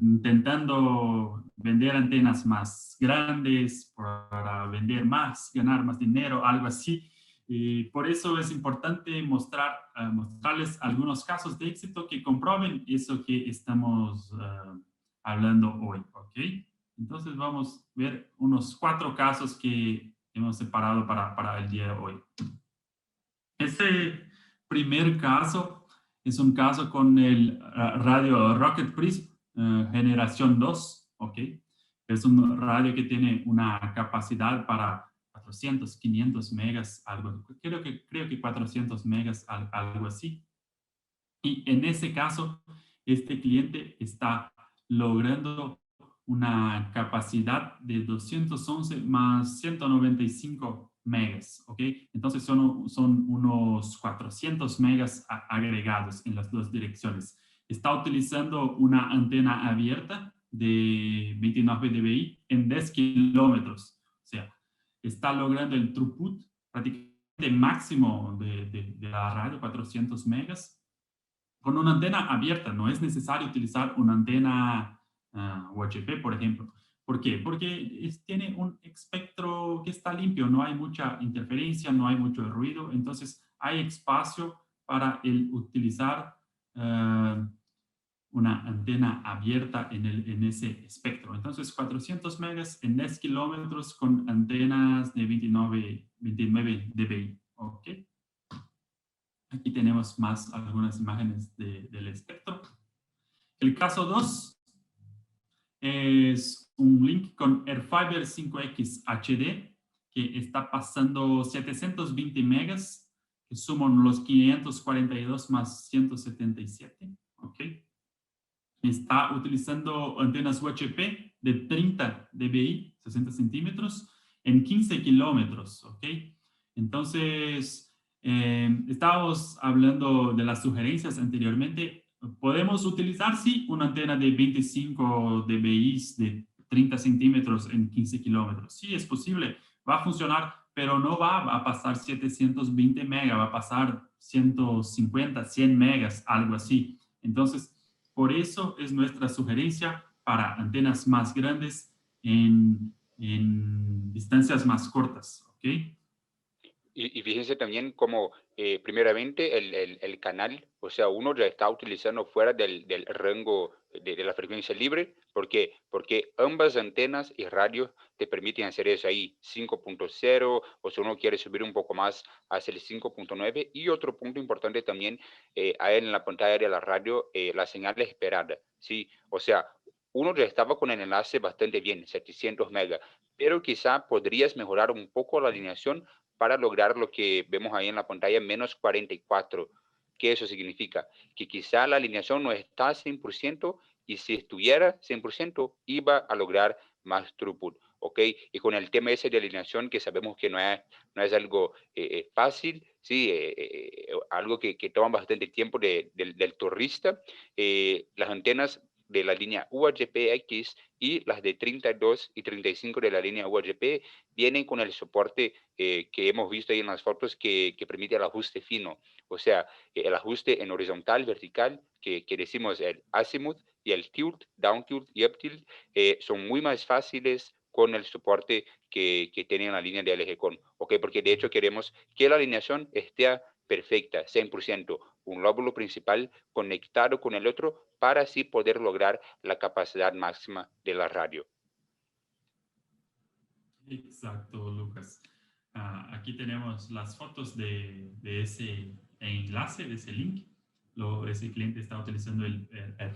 intentando vender antenas más grandes para vender más, ganar más dinero, algo así. Y por eso es importante mostrarles algunos casos de éxito que comprueben eso que estamos hablando hoy, ¿ok? Entonces vamos a ver unos 4 casos que hemos separado para el día de hoy. Este primer caso es un caso con el radio Rocket Prism generación 2, ¿ok? Es un radio que tiene una capacidad para 400, 500 megas, creo que 400 megas, algo así. Y en ese caso, este cliente está logrando una capacidad de 211 más 195 megas, ¿ok? Entonces son unos 400 megas agregados en las dos direcciones. Está utilizando una antena abierta de 29 dBi en 10 kilómetros. O sea, está logrando el throughput prácticamente máximo de la radio, 400 megas, con una antena abierta. No es necesario utilizar una antena UHF, por ejemplo. ¿Por qué? Porque tiene un espectro que está limpio, no hay mucha interferencia, no hay mucho ruido, entonces hay espacio para utilizar una antena abierta en ese espectro. Entonces, 400 megas en 10 kilómetros con antenas de 29 dBi. ¿Ok? Aquí tenemos algunas imágenes del espectro. El caso 2 es un link con AirFiber 5X HD que está pasando 720 megas, que suman los 542 más 177. ¿Ok? Está utilizando antenas UHF de 30 dBi, 60 centímetros, en 15 kilómetros, ¿ok? Entonces, estábamos hablando de las sugerencias anteriormente. Podemos utilizar, sí, una antena de 25 dBi de 30 centímetros en 15 kilómetros. Sí, es posible, va a funcionar, pero no va a pasar 720 megas, va a pasar 150, 100 megas, algo así. Entonces, por eso es nuestra sugerencia para antenas más grandes en distancias más cortas, ¿ok? Y fíjense también como, primeramente, el canal, o sea, uno ya está utilizando fuera del rango de la frecuencia libre, porque ambas antenas y radios te permiten hacer eso ahí, 5.0, o si uno quiere subir un poco más, hacia el 5.9. Y otro punto importante también, hay en la pantalla de la radio, la señal esperada, ¿sí? O sea, uno ya estaba con el enlace bastante bien, 700 megas, pero quizá podrías mejorar un poco la alineación para lograr lo que vemos ahí en la pantalla, menos 44. ¿Qué eso significa? Que quizá la alineación no está a 100%, y si estuviera 100% iba a lograr más throughput, ¿ok? Y con el tema ese de alineación, que sabemos que no es algo fácil, ¿sí? Algo que toma bastante tiempo del turista, las antenas de la línea UHF-X y las de 32 y 35 de la línea UHF vienen con el soporte que hemos visto ahí en las fotos, que permite el ajuste fino. O sea, el ajuste en horizontal, vertical, que decimos el azimuth, y el tilt, down tilt y up tilt, son muy más fáciles con el soporte que tiene la línea de LG-CON. ¿Ok? Porque de hecho queremos que la alineación esté perfecta, 100%, un lóbulo principal conectado con el otro, para así poder lograr la capacidad máxima de la radio. Exacto, Lucas. Aquí tenemos las fotos de ese enlace, de ese link. Ese cliente está utilizando el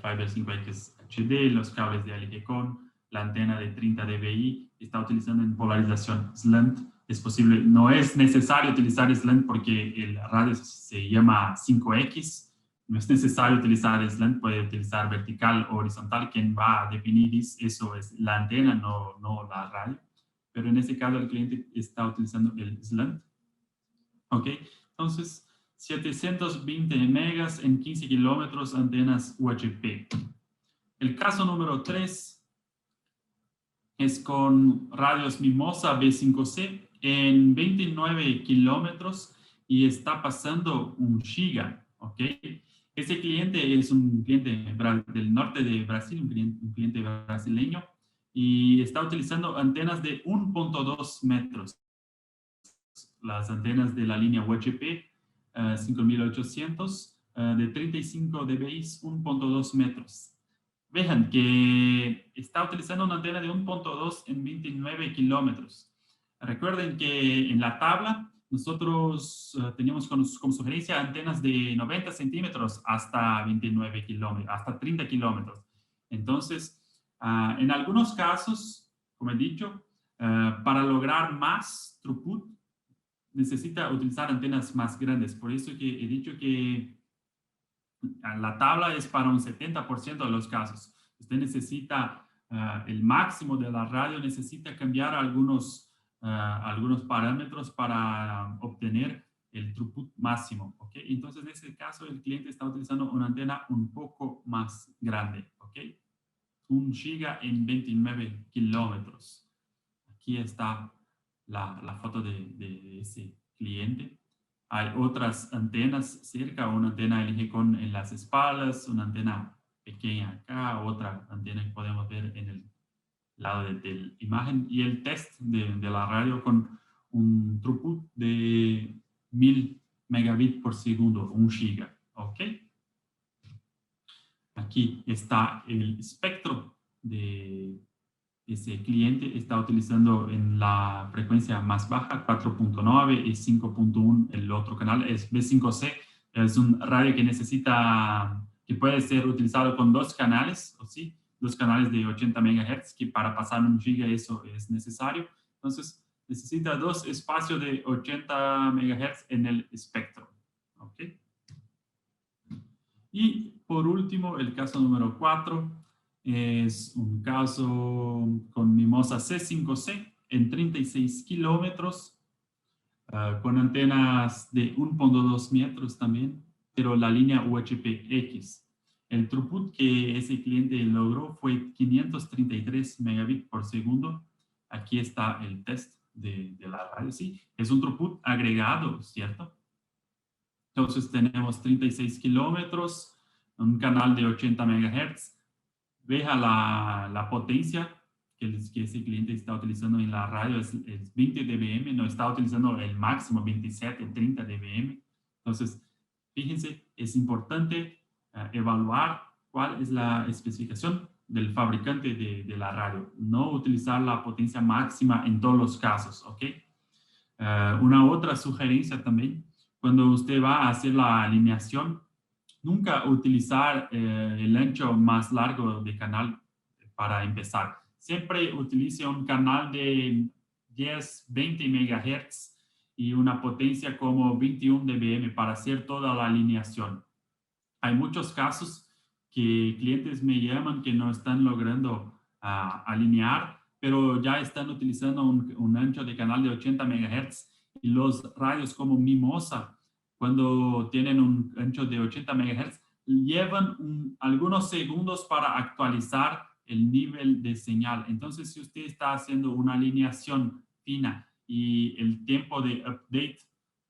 Fiber 5X HD, los cables de LG-CON, la antena de 30 dBi, está utilizando en polarización slant. Es posible, no es necesario utilizar slant porque el radio se llama 5X. No es necesario utilizar slant, puede utilizar vertical o horizontal. Quien va a definir eso es la antena, no la radio. Pero en este caso el cliente está utilizando el slant. ¿Ok? Entonces, 720 megas en 15 kilómetros, antenas UHF. El caso número 3 es con radios Mimosa B5C en 29 kilómetros y está pasando 1 giga. ¿Ok? Ese cliente es un cliente del norte de Brasil, un cliente brasileño, y está utilizando antenas de 1.2 metros. Las antenas de la línea UHF 5800 de 35 dBi, 1.2 metros. Vean que está utilizando una antena de 1.2 en 29 kilómetros. Recuerden que en la tabla nosotros teníamos como sugerencia antenas de 90 centímetros hasta 29 kilómetros, hasta 30 kilómetros. Entonces, en algunos casos, como he dicho, para lograr más throughput, necesita utilizar antenas más grandes. Por eso que he dicho que la tabla es para un 70% de los casos. Usted necesita el máximo de la radio necesita cambiar algunos parámetros para obtener el throughput máximo, ¿ok? Entonces, en este caso, el cliente está utilizando una antena un poco más grande, ¿ok? 1 giga en 29 kilómetros. Aquí está la foto de ese cliente. Hay otras antenas cerca, una antena LG con en las espaldas, una antena pequeña acá, otra antena que podemos ver en el lado de la imagen, y el test de la radio con un throughput de 1000 megabits por segundo, 1 giga, ¿ok? Aquí está el espectro de ese cliente. Está utilizando en la frecuencia más baja, 4.9 y 5.1 el otro canal, es B5C. Es un radio que necesita, que puede ser utilizado con 2 canales, ¿o sí? 2 canales de 80 MHz, que para pasar 1 giga eso es necesario. Entonces, necesita 2 espacios de 80 MHz en el espectro, ¿ok? Y por último, el caso número 4 es un caso con Mimosa C5C en 36 kilómetros, con antenas de 1.2 metros también, pero la línea UHF-X. El throughput que ese cliente logró fue 533 megabits por segundo. Aquí está el test de la radio. Sí, es un throughput agregado, ¿cierto? Entonces tenemos 36 kilómetros, un canal de 80 MHz. Veja la potencia que ese cliente está utilizando en la radio, es 20 dBm, no está utilizando el máximo 27, 30 dBm. Entonces, fíjense, es importante evaluar cuál es la especificación del fabricante de la radio. No utilizar la potencia máxima en todos los casos, ¿ok? Una otra sugerencia también, cuando usted va a hacer la alineación, nunca utilizar el ancho más largo de canal para empezar. Siempre utilice un canal de 10, 20 MHz y una potencia como 21 dBm para hacer toda la alineación. Hay muchos casos que clientes me llaman que no están logrando alinear, pero ya están utilizando un ancho de canal de 80 MHz, y los radios como Mimosa, cuando tienen un ancho de 80 MHz, llevan algunos segundos para actualizar el nivel de señal. Entonces, si usted está haciendo una alineación fina y el tiempo de update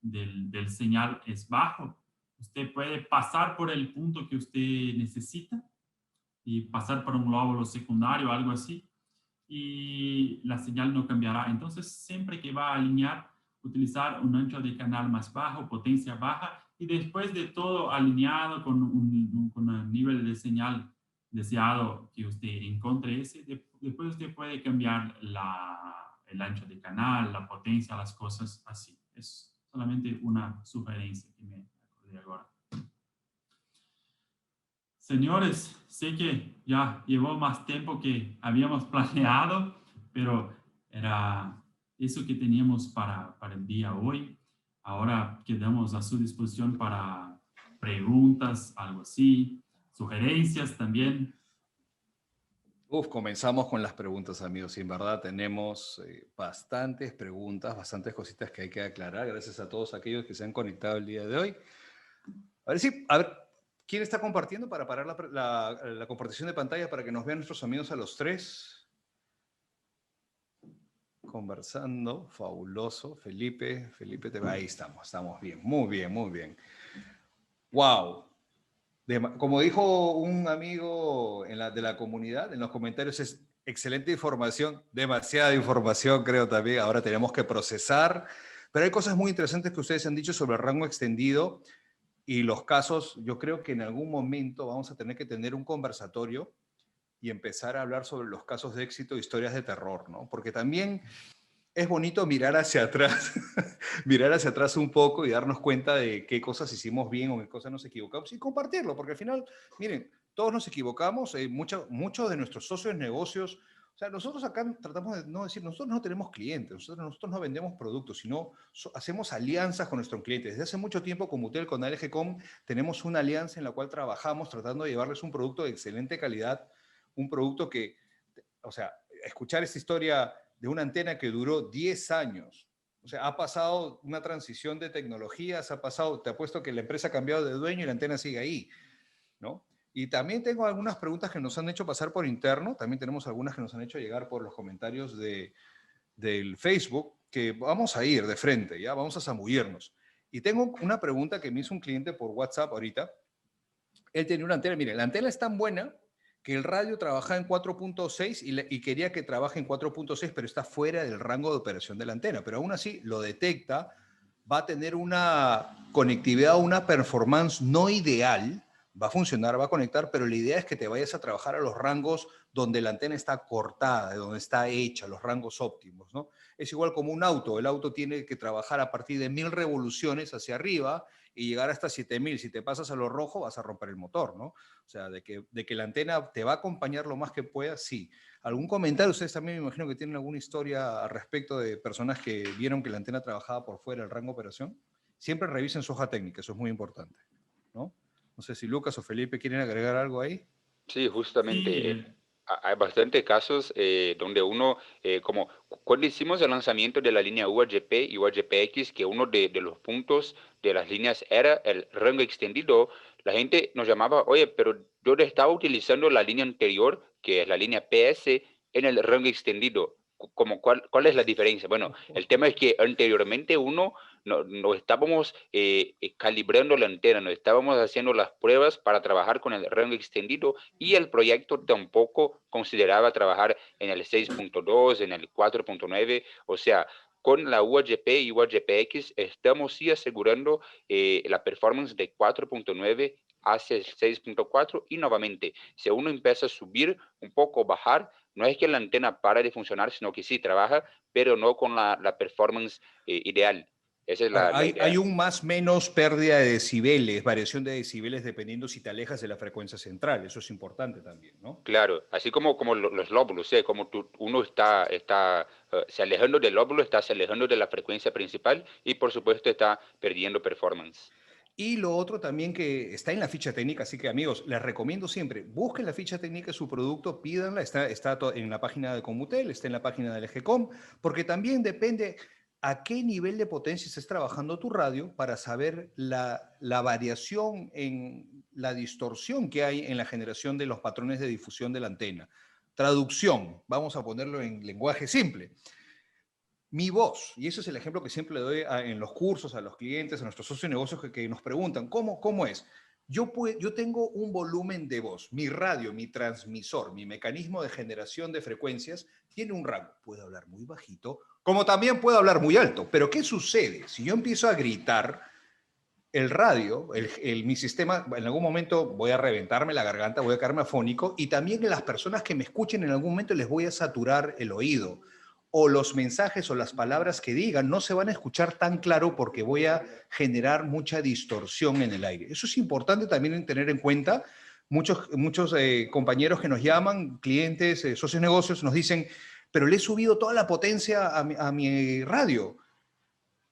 del señal es bajo, usted puede pasar por el punto que usted necesita y pasar por un lóbulo secundario o algo así, y la señal no cambiará. Entonces, siempre que va a alinear, utilizar un ancho de canal más bajo, potencia baja, y después de todo alineado con un nivel de señal deseado que usted encuentre después usted puede cambiar el ancho de canal, la potencia, las cosas así. Es solamente una sugerencia que me acordé ahora. Señores, sé que ya llevó más tiempo que habíamos planeado, pero era eso que teníamos para el día hoy. Ahora quedamos a su disposición para preguntas, algo así, sugerencias también. Comenzamos con las preguntas, amigos. Y en verdad tenemos bastantes preguntas, bastantes cositas que hay que aclarar. Gracias a todos aquellos que se han conectado el día de hoy. A ver, ¿quién está compartiendo para parar la compartición de pantalla para que nos vean nuestros amigos a los 3? Conversando, fabuloso. Felipe, ahí estamos bien, muy bien, muy bien. ¡Wow! Como dijo un amigo de la comunidad, en los comentarios, es excelente información, demasiada información creo también, ahora tenemos que procesar, pero hay cosas muy interesantes que ustedes han dicho sobre el rango extendido y los casos. Yo creo que en algún momento vamos a tener que tener un conversatorio y empezar a hablar sobre los casos de éxito, historias de terror, ¿no? Porque también es bonito mirar hacia atrás, mirar hacia atrás un poco y darnos cuenta de qué cosas hicimos bien o qué cosas nos equivocamos y compartirlo, porque al final, miren, todos nos equivocamos, muchos de nuestros socios negocios, o sea, nosotros acá tratamos de no decir, nosotros no tenemos clientes, nosotros no vendemos productos, sino hacemos alianzas con nuestros clientes. Desde hace mucho tiempo con Mutel, con ALGcom, tenemos una alianza en la cual trabajamos tratando de llevarles un producto de excelente calidad, un producto que o sea, escuchar esta historia de una antena que duró 10 años. O sea, ha pasado una transición de tecnologías, ha pasado, te apuesto que la empresa ha cambiado de dueño y la antena sigue ahí, ¿no? Y también tengo algunas preguntas que nos han hecho pasar por interno, también tenemos algunas que nos han hecho llegar por los comentarios del Facebook, que vamos a ir de frente, ¿ya? Vamos a zambullirnos. Y tengo una pregunta que me hizo un cliente por WhatsApp ahorita. Él tenía una antena, mire, la antena es tan buena que el radio trabaja en 4.6 y quería que trabaje en 4.6, pero está fuera del rango de operación de la antena. Pero aún así lo detecta, va a tener una conectividad, una performance no ideal, va a funcionar, va a conectar, pero la idea es que te vayas a trabajar a los rangos donde la antena está cortada, donde está hecha, los rangos óptimos, ¿no? Es igual como un auto, el auto tiene que trabajar a partir de 1000 revoluciones hacia arriba y llegar hasta 7000. Si te pasas a lo rojo vas a romper el motor, ¿no? O sea, de que la antena te va a acompañar lo más que pueda, sí. ¿Algún comentario? Ustedes también me imagino que tienen alguna historia al respecto de personas que vieron que la antena trabajaba por fuera del rango de operación. Siempre revisen su hoja técnica, eso es muy importante, ¿no? No sé si Lucas o Felipe quieren agregar algo ahí. Sí, justamente. Sí, Hay bastantes casos donde uno, como cuando hicimos el lanzamiento de la línea UHP y UHPX, que uno de los puntos de las líneas era el rango extendido, la gente nos llamaba, oye, pero yo estaba utilizando la línea anterior, que es la línea PS, en el rango extendido. Como, ¿cuál es la diferencia? Bueno, el tema es que anteriormente uno no estábamos calibrando la antena, no estábamos haciendo las pruebas para trabajar con el rango extendido y el proyecto tampoco consideraba trabajar en el 6.2, en el 4.9, o sea, con la UHP y UHPX estamos sí asegurando la performance de 4.9 hacia el 6.4 y nuevamente, si uno empieza a subir un poco, bajar, no es que la antena para de funcionar, sino que sí trabaja, pero no con la performance ideal. Esa es Ahora, la hay idea. un más menos pérdida de decibeles, variación de decibeles dependiendo si te alejas de la frecuencia central. Eso es importante también, ¿no? Claro, así como los lóbulos, ¿sí? Como uno está se alejando del lóbulo, está se alejando de la frecuencia principal y por supuesto está perdiendo performance. Y lo otro también que está en la ficha técnica, así que amigos, les recomiendo siempre, busquen la ficha técnica de su producto, pídanla, está en la página de Comutel, está en la página del EGCOM, porque también depende a qué nivel de potencia estés trabajando tu radio para saber la variación en la distorsión que hay en la generación de los patrones de difusión de la antena. Traducción, vamos a ponerlo en lenguaje simple. Mi voz, y ese es el ejemplo que siempre le doy en los cursos a los clientes, a nuestros socios de negocios que nos preguntan, ¿cómo es? Yo tengo un volumen de voz, mi radio, mi transmisor, mi mecanismo de generación de frecuencias tiene un rango. Puedo hablar muy bajito, como también puedo hablar muy alto. Pero ¿qué sucede? Si yo empiezo a gritar, el radio, mi sistema, en algún momento voy a reventarme la garganta, voy a quedarme afónico y también las personas que me escuchen en algún momento les voy a saturar el oído o los mensajes o las palabras que digan no se van a escuchar tan claro porque voy a generar mucha distorsión en el aire. Eso es importante también tener en cuenta. Muchos compañeros que nos llaman, clientes, socios de negocios, nos dicen, pero le he subido toda la potencia a mi radio.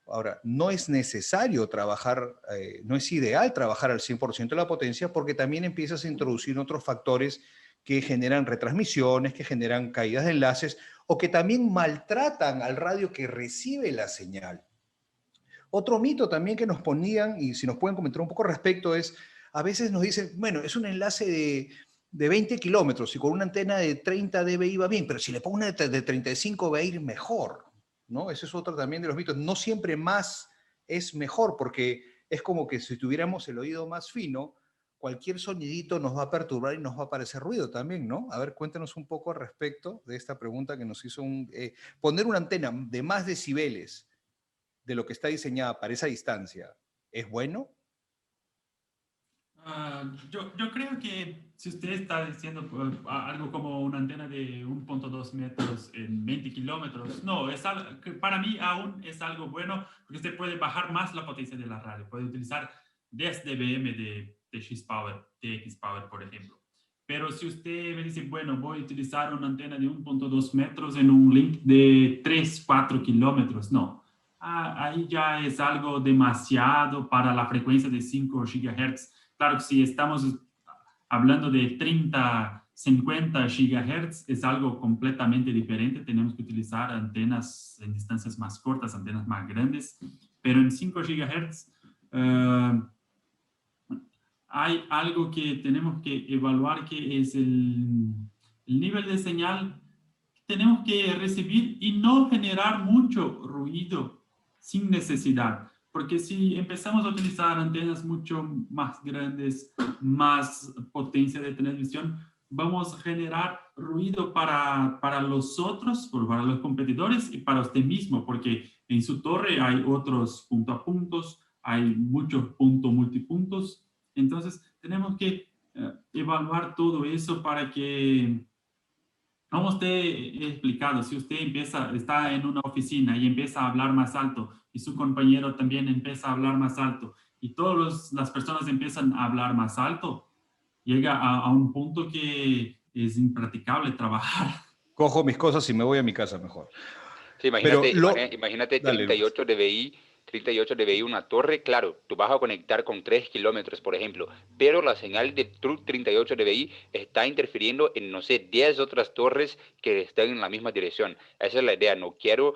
Ahora, no es necesario trabajar, no es ideal trabajar al 100% de la potencia porque también empiezas a introducir otros factores que generan retransmisiones, que generan caídas de enlaces o que también maltratan al radio que recibe la señal. Otro mito también que nos ponían, y si nos pueden comentar un poco al respecto, es, a veces nos dicen, bueno, es un enlace de 20 kilómetros y con una antena de 30 dB va bien, pero si le pongo una de 35 va a ir mejor, ¿no? Ese es otro también de los mitos. No siempre más es mejor, porque es como que si tuviéramos el oído más fino, cualquier sonidito nos va a perturbar y nos va a parecer ruido también, ¿no? A ver, cuéntanos un poco al respecto de esta pregunta que nos hizo poner una antena de más decibeles de lo que está diseñada para esa distancia, ¿es bueno? Yo creo que si usted está diciendo algo como una antena de 1.2 metros en 20 kilómetros, no, que para mí aún es algo bueno porque usted puede bajar más la potencia de la radio, puede utilizar 10 dBm de X-Power, de X-Power, por ejemplo. Pero si usted me dice, bueno, voy a utilizar una antena de 1.2 metros en un link de 3, 4 kilómetros, no. Ahí ya es algo demasiado para la frecuencia de 5 GHz. Claro que si estamos hablando de 30 50 GHz es algo completamente diferente. Tenemos que utilizar antenas en distancias más cortas, antenas más grandes. Pero en 5 GHz hay algo que tenemos que evaluar, que es el nivel de señal que tenemos que recibir y no generar mucho ruido sin necesidad. Porque si empezamos a utilizar antenas mucho más grandes, más potencia de transmisión, vamos a generar ruido para los otros, para los competidores y para usted mismo, porque en su torre hay otros punto a puntos, hay muchos puntos multipuntos. Entonces, tenemos que evaluar todo eso para que, como usted ha explicado, si usted está en una oficina y empieza a hablar más alto y su compañero también empieza a hablar más alto y todas las personas empiezan a hablar más alto, llega a un punto que es impracticable trabajar. Cojo mis cosas y me voy a mi casa mejor. Sí, Pero imagínate Dale, Lucas. 38 dBi una torre, claro, tú vas a conectar con 3 kilómetros, por ejemplo, pero la señal de 38 dBi está interfiriendo en, no sé, 10 otras torres que están en la misma dirección. Esa es la idea, no quiero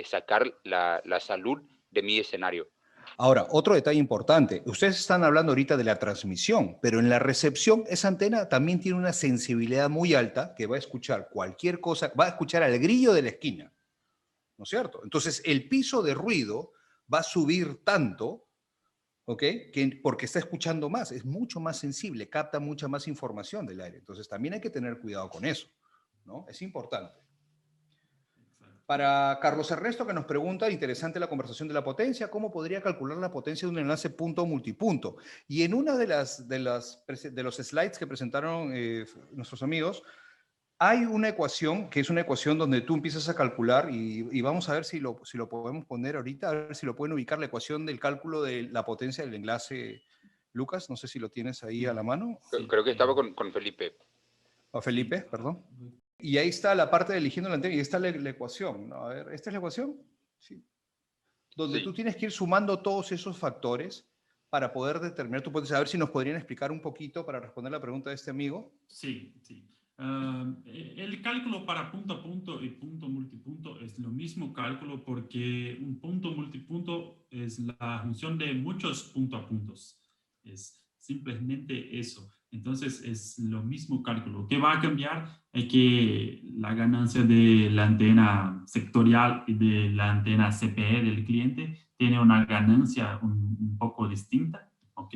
sacar la salud de mi escenario. Ahora, otro detalle importante. Ustedes están hablando ahorita de la transmisión, pero en la recepción esa antena también tiene una sensibilidad muy alta que va a escuchar cualquier cosa, va a escuchar al grillo de la esquina, ¿no es cierto? Entonces, el piso de ruido va a subir tanto, ¿ok? Porque está escuchando más, es mucho más sensible, capta mucha más información del aire. Entonces, también hay que tener cuidado con eso, ¿no? Es importante. Para Carlos Ernesto, que nos pregunta, interesante la conversación de la potencia, ¿cómo podría calcular la potencia de un enlace punto-multipunto? Y en una de los slides que presentaron nuestros amigos, hay una ecuación, que es una ecuación donde tú empiezas a calcular, y vamos a ver si lo podemos poner ahorita, a ver si lo pueden ubicar, la ecuación del cálculo de la potencia del enlace. Lucas, no sé si lo tienes ahí a la mano. Sí, Creo que estaba con Felipe. O Felipe, sí. perdón. Y ahí está la parte de eligiendo la antena, y ahí está la ecuación, ¿no? A ver, ¿esta es la ecuación? Sí. Donde Sí. tú tienes que ir sumando todos esos factores para poder determinar tu potencia. A ver si nos podrían explicar un poquito para responder la pregunta de este amigo. Sí, sí. El cálculo para punto a punto y punto multipunto es lo mismo cálculo porque un punto multipunto es la función de muchos punto a puntos. Es simplemente eso. Entonces es lo mismo cálculo. ¿Qué va a cambiar? Es que la ganancia de la antena sectorial y de la antena CPE del cliente tiene una ganancia un poco distinta, ¿ok?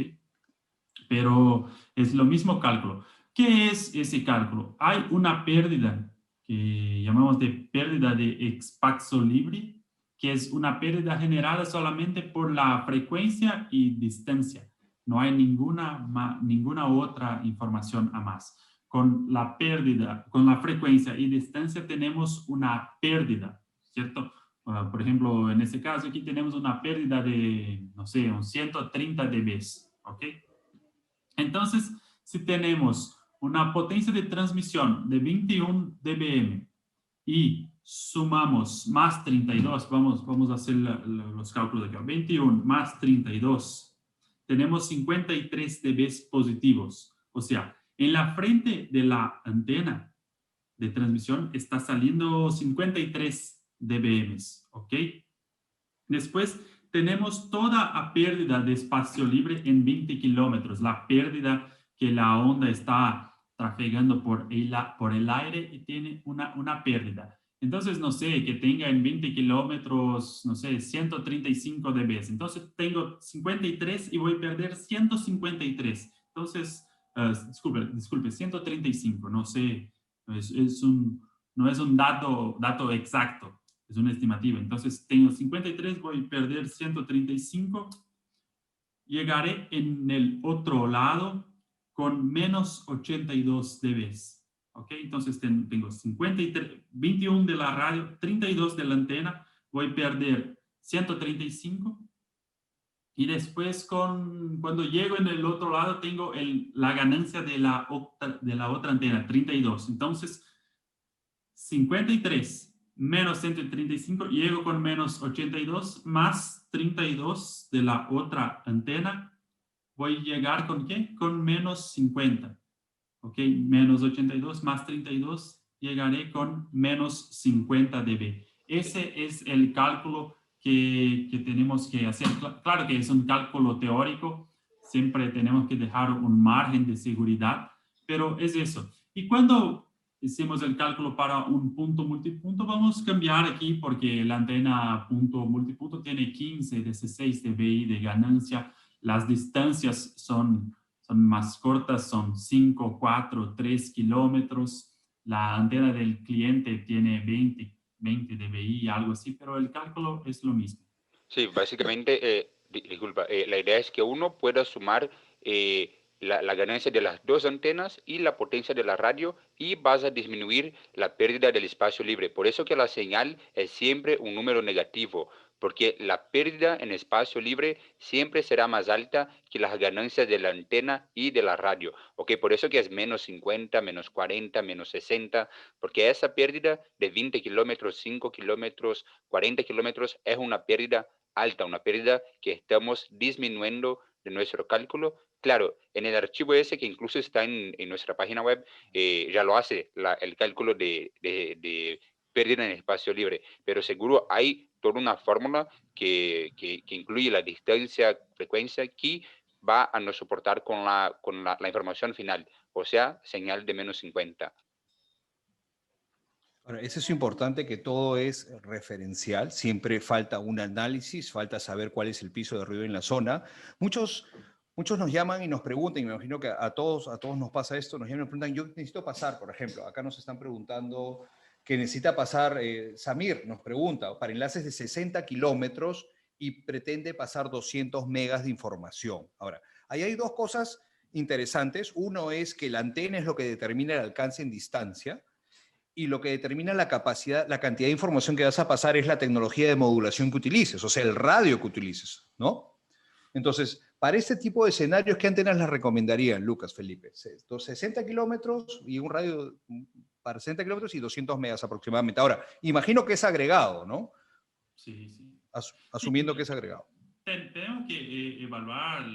Pero es lo mismo cálculo. ¿Qué es ese cálculo? Hay una pérdida que llamamos de pérdida de espacio libre, que es una pérdida generada solamente por la frecuencia y distancia. No hay ninguna otra información a más. Con la pérdida, con la frecuencia y distancia tenemos una pérdida, ¿cierto? Por ejemplo, en este caso aquí tenemos una pérdida de, no sé, un 130 dB, ¿ok? Entonces, si tenemos una potencia de transmisión de 21 dBm y sumamos más 32, vamos a hacer los cálculos de acá, 21 más 32, tenemos 53 dB positivos. O sea, en la frente de la antena de transmisión está saliendo 53 dBm, ¿ok? Después tenemos toda la pérdida de espacio libre en 20 kilómetros, la pérdida que la onda está trafegando por el aire y tiene una pérdida. Entonces, no sé, que tenga en 20 kilómetros, no sé, 135 dB. Entonces, tengo 53 y voy a perder 153. Entonces, disculpe, 135, no sé, no es un dato exacto. Es una estimativa. Entonces, tengo 53, voy a perder 135. Llegaré en el otro lado con menos 82 dB. ¿Ok? Entonces, tengo 53, 21 de la radio, 32 de la antena. Voy a perder 135. Y después, cuando llego en el otro lado, tengo la ganancia de la otra antena, 32. Entonces, 53 menos 135, llego con menos 82, más 32 de la otra antena, voy a llegar con ¿qué? Con menos 50. ¿ok? Menos 82 más 32, llegaré con menos 50 dB. Ese es el cálculo que tenemos que hacer. Claro que es un cálculo teórico, siempre tenemos que dejar un margen de seguridad, pero es eso. Y cuando hicimos el cálculo para un punto multipunto, vamos a cambiar aquí porque la antena punto multipunto tiene 15, 16 dBi de ganancia. Las distancias son más cortas, son 5, 4, 3 kilómetros. La antena del cliente tiene 20 dBi, algo así, pero el cálculo es lo mismo. Sí, básicamente, disculpa, la idea es que uno pueda sumar la ganancia de las dos antenas y la potencia de la radio y vas a disminuir la pérdida del espacio libre. Por eso que la señal es siempre un número negativo, porque la pérdida en espacio libre siempre será más alta que las ganancias de la antena y de la radio. ¿Ok? Por eso que es menos 50, menos 40, menos 60, porque esa pérdida de 20 kilómetros, 5 kilómetros, 40 kilómetros es una pérdida alta, una pérdida que estamos disminuyendo de nuestro cálculo. Claro, en el archivo ese que incluso está en nuestra página web, ya lo hace el cálculo de pérdida en espacio libre, pero seguro hay toda una fórmula que incluye la distancia, frecuencia, que va a nos soportar con la información final, o sea, señal de menos 50. Ahora, eso es importante, que todo es referencial, siempre falta un análisis, falta saber cuál es el piso de ruido en la zona. Muchos nos llaman y nos preguntan, y me imagino que a todos nos pasa esto, nos llaman y nos preguntan, yo necesito pasar, por ejemplo, acá nos están preguntando que necesita pasar, Samir nos pregunta, para enlaces de 60 kilómetros y pretende pasar 200 megas de información. Ahora, ahí hay dos cosas interesantes. Uno es que la antena es lo que determina el alcance en distancia, y lo que determina la capacidad, la cantidad de información que vas a pasar es la tecnología de modulación que utilices, o sea, el radio que utilices, ¿no? Entonces, para este tipo de escenarios, ¿qué antenas las recomendarían, Lucas, Felipe? 60 kilómetros y un radio para 60 kilómetros y 200 megas aproximadamente. Ahora, imagino que es agregado, ¿no? Sí, sí. Asumiendo que es agregado. Tenemos que evaluar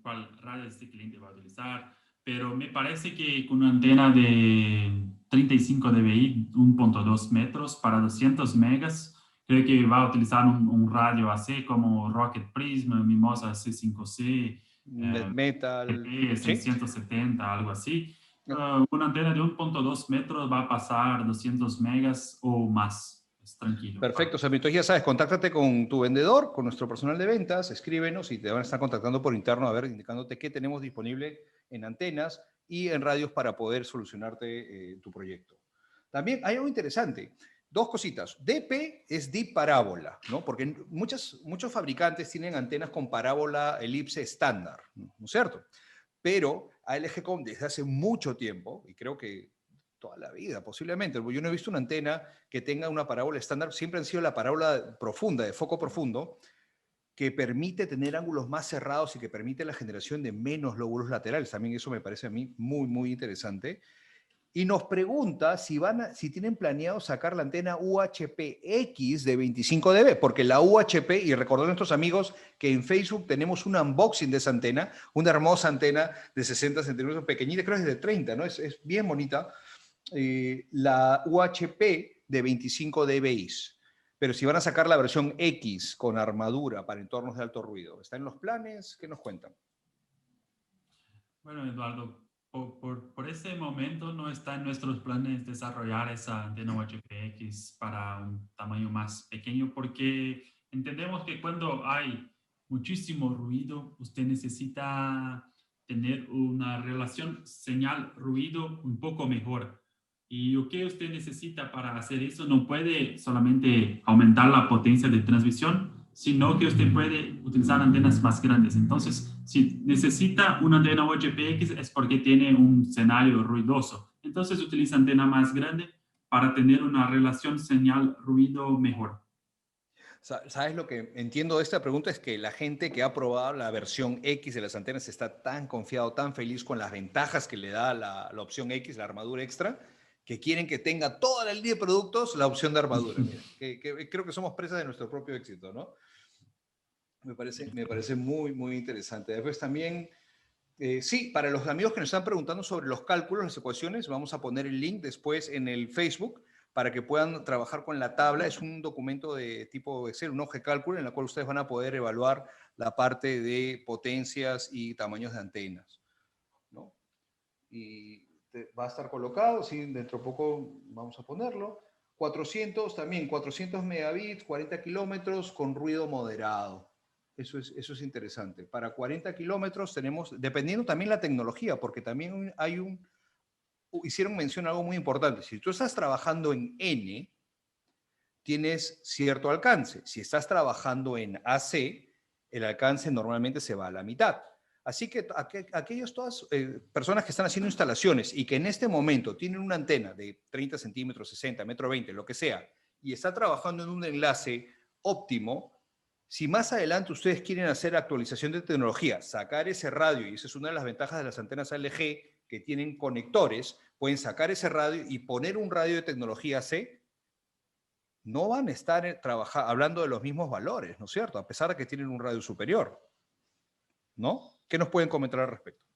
cuál radio este cliente va a utilizar, pero me parece que con una antena de 35 dBi, 1.2 metros para 200 megas, creo que va a utilizar un radio AC como Rocket Prism, Mimosa C5C, Metal, ¿sí? 670, algo así. Una antena de 1.2 metros va a pasar 200 megas o más. Es tranquilo. Perfecto, Sammy. Entonces ya sabes, contáctate con tu vendedor, con nuestro personal de ventas, escríbenos y te van a estar contactando por interno, a ver, indicándote qué tenemos disponible en antenas y en radios para poder solucionarte tu proyecto. También hay algo interesante. Dos cositas. DP es Deep Parábola, ¿no? Porque muchos fabricantes tienen antenas con parábola elipse estándar, ¿no es cierto? Pero ALGcom desde hace mucho tiempo, y creo que toda la vida posiblemente, yo no he visto una antena que tenga una parábola estándar, siempre han sido la parábola profunda, de foco profundo, que permite tener ángulos más cerrados y que permite la generación de menos lóbulos laterales. También eso me parece a mí muy, muy interesante. Y nos pregunta si tienen planeado sacar la antena UHP-X de 25 dB, porque la UHP, y recordar a nuestros amigos que en Facebook tenemos un unboxing de esa antena, una hermosa antena de 60 centímetros, pequeñita, creo que es de 30, ¿no? Es bien bonita. La UHP de 25 dBi. Pero si van a sacar la versión X con armadura para entornos de alto ruido, ¿está en los planes? ¿Qué nos cuentan? Bueno, Eduardo, por ese momento no está en nuestros planes desarrollar esa antena UHF-X para un tamaño más pequeño porque entendemos que cuando hay muchísimo ruido, usted necesita tener una relación señal-ruido un poco mejor. Y lo que usted necesita para hacer eso no puede solamente aumentar la potencia de transmisión, sino que usted puede utilizar antenas más grandes. Entonces, si necesita una antena UHF-X es porque tiene un escenario ruidoso. Entonces, utiliza antena más grande para tener una relación señal-ruido mejor. ¿Sabes lo que entiendo de esta pregunta? Es que la gente que ha probado la versión X de las antenas está tan confiado, tan feliz con las ventajas que le da la opción X, la armadura extra, que quieren que tenga toda la línea de productos la opción de armadura. Mira, creo que somos presas de nuestro propio éxito, ¿no? Me parece muy, muy interesante. Después también Sí, para los amigos que nos están preguntando sobre los cálculos, las ecuaciones, vamos a poner el link después en el Facebook para que puedan trabajar con la tabla. Es un documento de tipo Excel, un hoja de cálculo en el cual ustedes van a poder evaluar la parte de potencias y tamaños de antenas, ¿no? Y va a estar colocado, sí, dentro de poco vamos a ponerlo. 400 también, 400 megabits, 40 kilómetros con ruido moderado. Eso es interesante. Para 40 kilómetros tenemos, dependiendo también la tecnología, porque también hicieron mención a algo muy importante. Si tú estás trabajando en N, tienes cierto alcance. Si estás trabajando en AC, el alcance normalmente se va a la mitad. Así que aquellas todas personas que están haciendo instalaciones y que en este momento tienen una antena de 30 centímetros, 60, metro 20, lo que sea, y está trabajando en un enlace óptimo, si más adelante ustedes quieren hacer actualización de tecnología, sacar ese radio, y esa es una de las ventajas de las antenas ALG que tienen conectores, pueden sacar ese radio y poner un radio de tecnología C, no van a estar hablando de los mismos valores, ¿no es cierto? A pesar de que tienen un radio superior, ¿no? ¿Qué nos pueden comentar al respecto?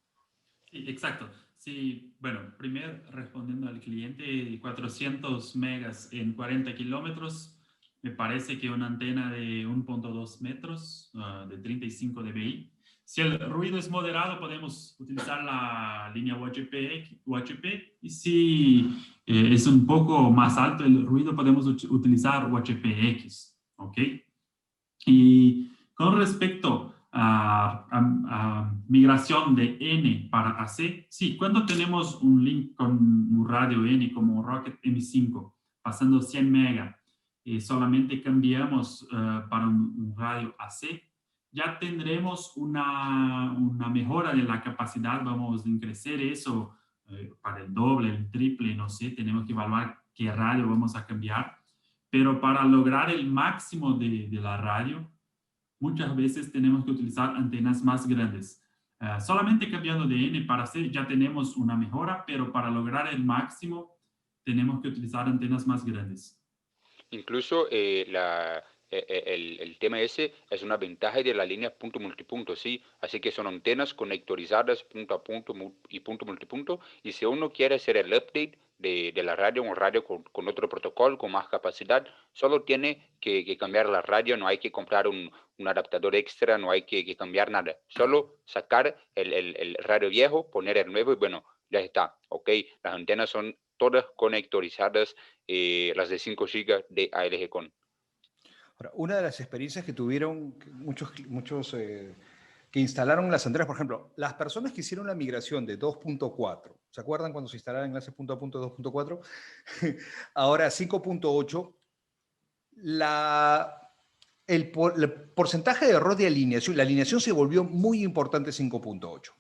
Sí, exacto. Sí, bueno, primero respondiendo al cliente, 400 megas en 40 kilómetros, me parece que una antena de 1.2 metros, de 35 dBi. Si el ruido es moderado, podemos utilizar la línea UHP, y si es un poco más alto el ruido, podemos utilizar UHPX, ¿ok? Y con respecto a migración de N para AC, sí, cuando tenemos un link con un radio N como Rocket M5 pasando 100 mega, solamente cambiamos para un radio AC, ya tendremos una mejora de la capacidad, vamos a crecer eso para el doble, el triple, no sé, tenemos que evaluar qué radio vamos a cambiar, pero para lograr el máximo de la radio, muchas veces tenemos que utilizar antenas más grandes. Solamente cambiando de N para C ya tenemos una mejora, pero para lograr el máximo tenemos que utilizar antenas más grandes. Incluso el tema ese es una ventaja de la línea punto multipunto, ¿sí? Así que son antenas conectorizadas punto a punto y punto multipunto. Y si uno quiere hacer el update de la radio, un radio con otro protocolo, con más capacidad, solo tiene que cambiar la radio, no hay que comprar un adaptador extra, no hay que cambiar nada. Solo sacar el radio viejo, poner el nuevo y bueno, ya está, ¿ok? Las antenas son todas conectorizadas, las de 5 GB de ALG Con. Ahora, una de las experiencias que tuvieron muchos que instalaron las antenas, por ejemplo, las personas que hicieron la migración de 2.4, ¿se acuerdan cuando se instalaron enlaces punto a punto 2.4? Ahora 5.8, el porcentaje de error de alineación, la alineación se volvió muy importante 5.8.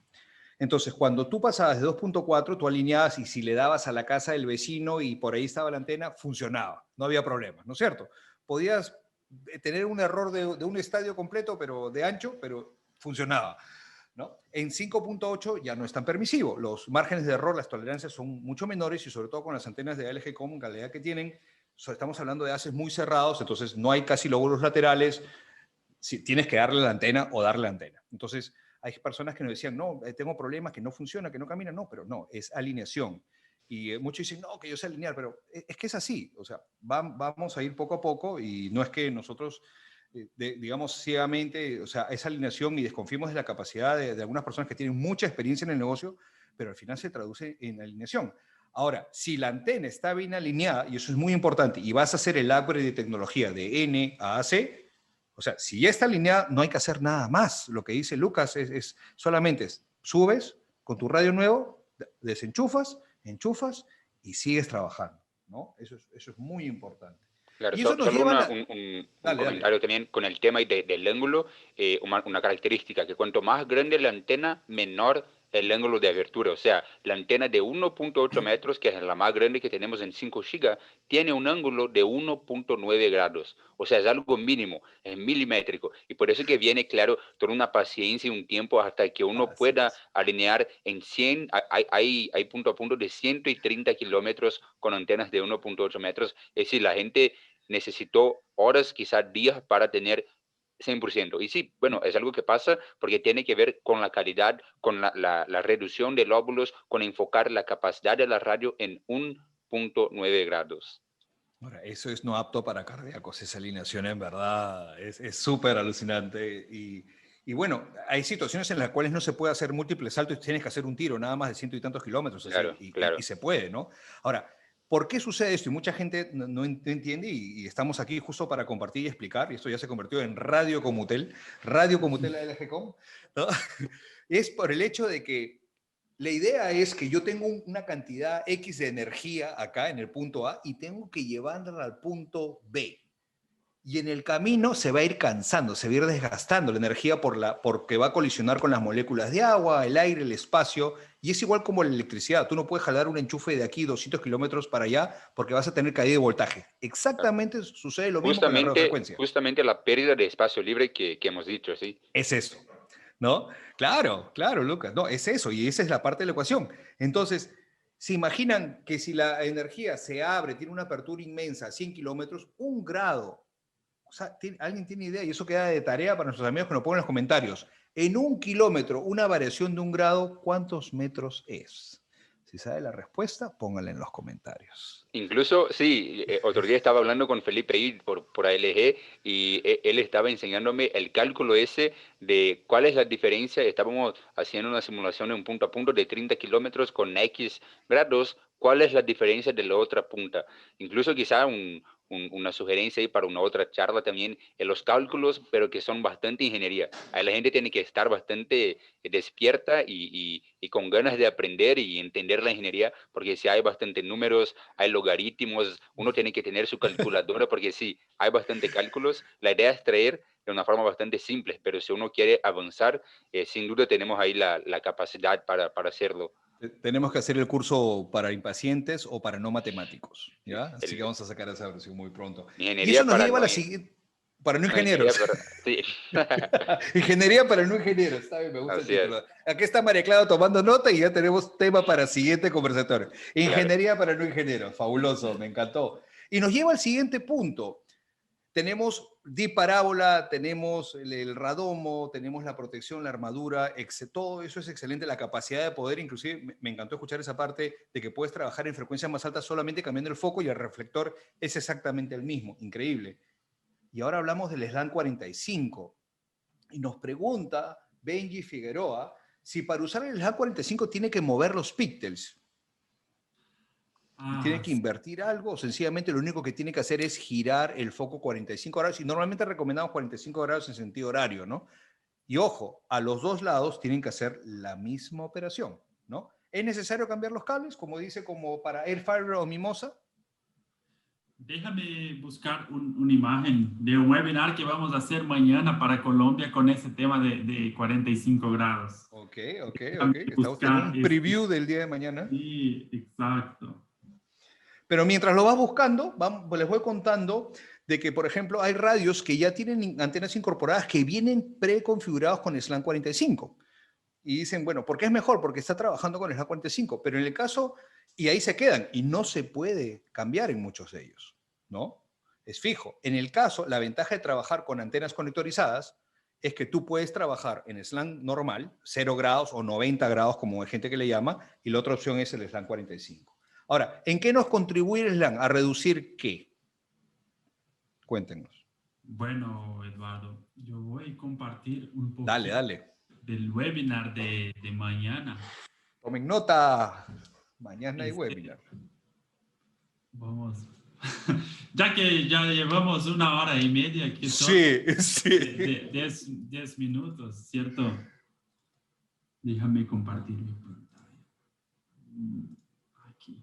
Entonces, cuando tú pasabas de 2.4, tú alineabas y si le dabas a la casa del vecino y por ahí estaba la antena, funcionaba, no había problema, ¿no es cierto? Podías tener un error de un estadio completo, pero de ancho, pero funcionaba, ¿no? En 5.8 ya no es tan permisivo, los márgenes de error, las tolerancias son mucho menores y sobre todo con las antenas de ALG con calidad que tienen, estamos hablando de haces muy cerrados, entonces no hay casi lóbulos laterales, si tienes que darle la antena o darle la antena. Entonces, hay personas que nos decían, no, tengo problemas, que no funciona, que no camina. No, pero no, es alineación. Y muchos dicen, no, que yo sé alinear, pero es que es así. O sea, vamos a ir poco a poco y no es que nosotros, digamos, ciegamente, o sea, esa alineación y desconfiemos de la capacidad de algunas personas que tienen mucha experiencia en el negocio, pero al final se traduce en alineación. Ahora, si la antena está bien alineada, y eso es muy importante, y vas a hacer el upgrade de tecnología de N a AC, o sea, si ya está alineada, no hay que hacer nada más. Lo que dice Lucas es solamente subes con tu radio nuevo, desenchufas, enchufas y sigues trabajando, ¿no? Eso es muy importante. Claro, Y eso nos solo lleva a la... un Dale, dale. comentario también con el tema del ángulo, una característica, que cuanto más grande la antena, menor el ángulo de abertura. O sea, la antena de 1.8 metros, que es la más grande que tenemos en 5 GB, tiene un ángulo de 1.9 grados. O sea, es algo mínimo, es milimétrico. Y por eso que viene, claro, toda una paciencia y un tiempo hasta que uno Así pueda es. alinear en 100, hay punto a punto de 130 kilómetros con antenas de 1.8 metros. Es decir, la gente necesitó horas, quizás días, para tener 100%. Y sí, bueno, es algo que pasa porque tiene que ver con la calidad, con la reducción de lóbulos, con enfocar la capacidad de la radio en 1.9 grados. Ahora, eso es no apto para cardíacos, esa alineación en verdad es súper alucinante. Y bueno, hay situaciones en las cuales no se puede hacer múltiples saltos y tienes que hacer un tiro nada más de 100 y tantos kilómetros, así, Claro, claro. y se puede, ¿no? Ahora, ¿por qué sucede esto? Y mucha gente no entiende y estamos aquí justo para compartir y explicar, y esto ya se convirtió en Radio Comutel ALGcom, ¿no? Es por el hecho de que la idea es que yo tengo una cantidad X de energía acá en el punto A y tengo que llevarla al punto B. Y en el camino se va a ir cansando, se va a ir desgastando la energía porque va a colisionar con las moléculas de agua, el aire, el espacio. Y es igual como la electricidad. Tú no puedes jalar un enchufe de aquí 200 kilómetros para allá porque vas a tener caída de voltaje. Exactamente sucede lo mismo con la radiofrecuencia. Justamente la pérdida de espacio libre que hemos dicho, ¿sí? Es eso, ¿no? Claro, claro, Lucas. No, es eso, y esa es la parte de la ecuación. Entonces, ¿se imaginan que si la energía se abre, tiene una apertura inmensa, 100 kilómetros, 1 grado? O sea, ¿alguien tiene idea? Y eso queda de tarea para nuestros amigos que nos pongan en los comentarios. En 1 kilómetro, una variación de 1 grado, ¿cuántos metros es? Si sabe la respuesta, pónganla en los comentarios. Incluso, sí, otro día estaba hablando con Felipe ahí por ALG y él estaba enseñándome el cálculo ese de cuál es la diferencia. Estábamos haciendo una simulación en punto a punto de 30 kilómetros con X grados. ¿Cuál es la diferencia de la otra punta? Incluso quizá una sugerencia ahí para una otra charla también en los cálculos, pero que son bastante ingeniería. Ahí la gente tiene que estar bastante despierta y con ganas de aprender y entender la ingeniería, porque si hay bastante números, hay logaritmos, uno tiene que tener su calculadora, porque sí, hay bastante cálculos. La idea es traer de una forma bastante simple, pero si uno quiere avanzar, sin duda tenemos ahí la capacidad para hacerlo. Tenemos que hacer el curso para impacientes o para no matemáticos, ¿ya? Así que vamos a sacar esa versión muy pronto. Y eso nos lleva a la siguiente... Para no ingenieros. Sí. Ingeniería para no ingenieros. Está bien, me gusta Así el título. es. Aquí está María Clara tomando nota y ya tenemos tema para siguiente conversatorio. Ingeniería para no ingenieros. Fabuloso, me encantó. Y nos lleva al siguiente punto. Tenemos diparábola, tenemos el radomo, tenemos la protección, la armadura, todo eso es excelente, la capacidad de poder, inclusive me encantó escuchar esa parte de que puedes trabajar en frecuencias más altas solamente cambiando el foco y el reflector es exactamente el mismo, increíble. Y ahora hablamos del SLAM 45 y nos pregunta Benji Figueroa si para usar el SLAM 45 tiene que mover los píxeles. Tiene que invertir algo, o sencillamente lo único que tiene que hacer es girar el foco 45 grados, y normalmente recomendamos 45 grados en sentido horario, ¿no? Y ojo, a los dos lados tienen que hacer la misma operación, ¿no? ¿Es necesario cambiar los cables, como dice, como para Airfire o Mimosa? Déjame buscar una imagen de un webinar que vamos a hacer mañana para Colombia con ese tema de 45 grados. Ok. Está usted en un preview del día de mañana. Sí, exacto. Pero mientras lo vas buscando, les voy contando de que, por ejemplo, hay radios que ya tienen antenas incorporadas que vienen preconfigurados con SLAM 45. Y dicen, bueno, ¿por qué es mejor? Porque está trabajando con SLAM 45. Pero en el caso, y ahí se quedan, y no se puede cambiar en muchos de ellos, ¿no? Es fijo. En el caso, la ventaja de trabajar con antenas conectorizadas es que tú puedes trabajar en SLAM normal, 0 grados o 90 grados, como hay gente que le llama, y la otra opción es el SLAM 45. Ahora, ¿en qué nos contribuye el SLAM? ¿A reducir qué? Cuéntenos. Bueno, Eduardo, yo voy a compartir un poco Dale. del webinar de mañana. Tomen nota. Mañana hay webinar. Vamos. Ya que ya llevamos 1 hora y media. Que son Sí. 10 minutos, ¿cierto? Déjame compartir mi pantalla. Aquí.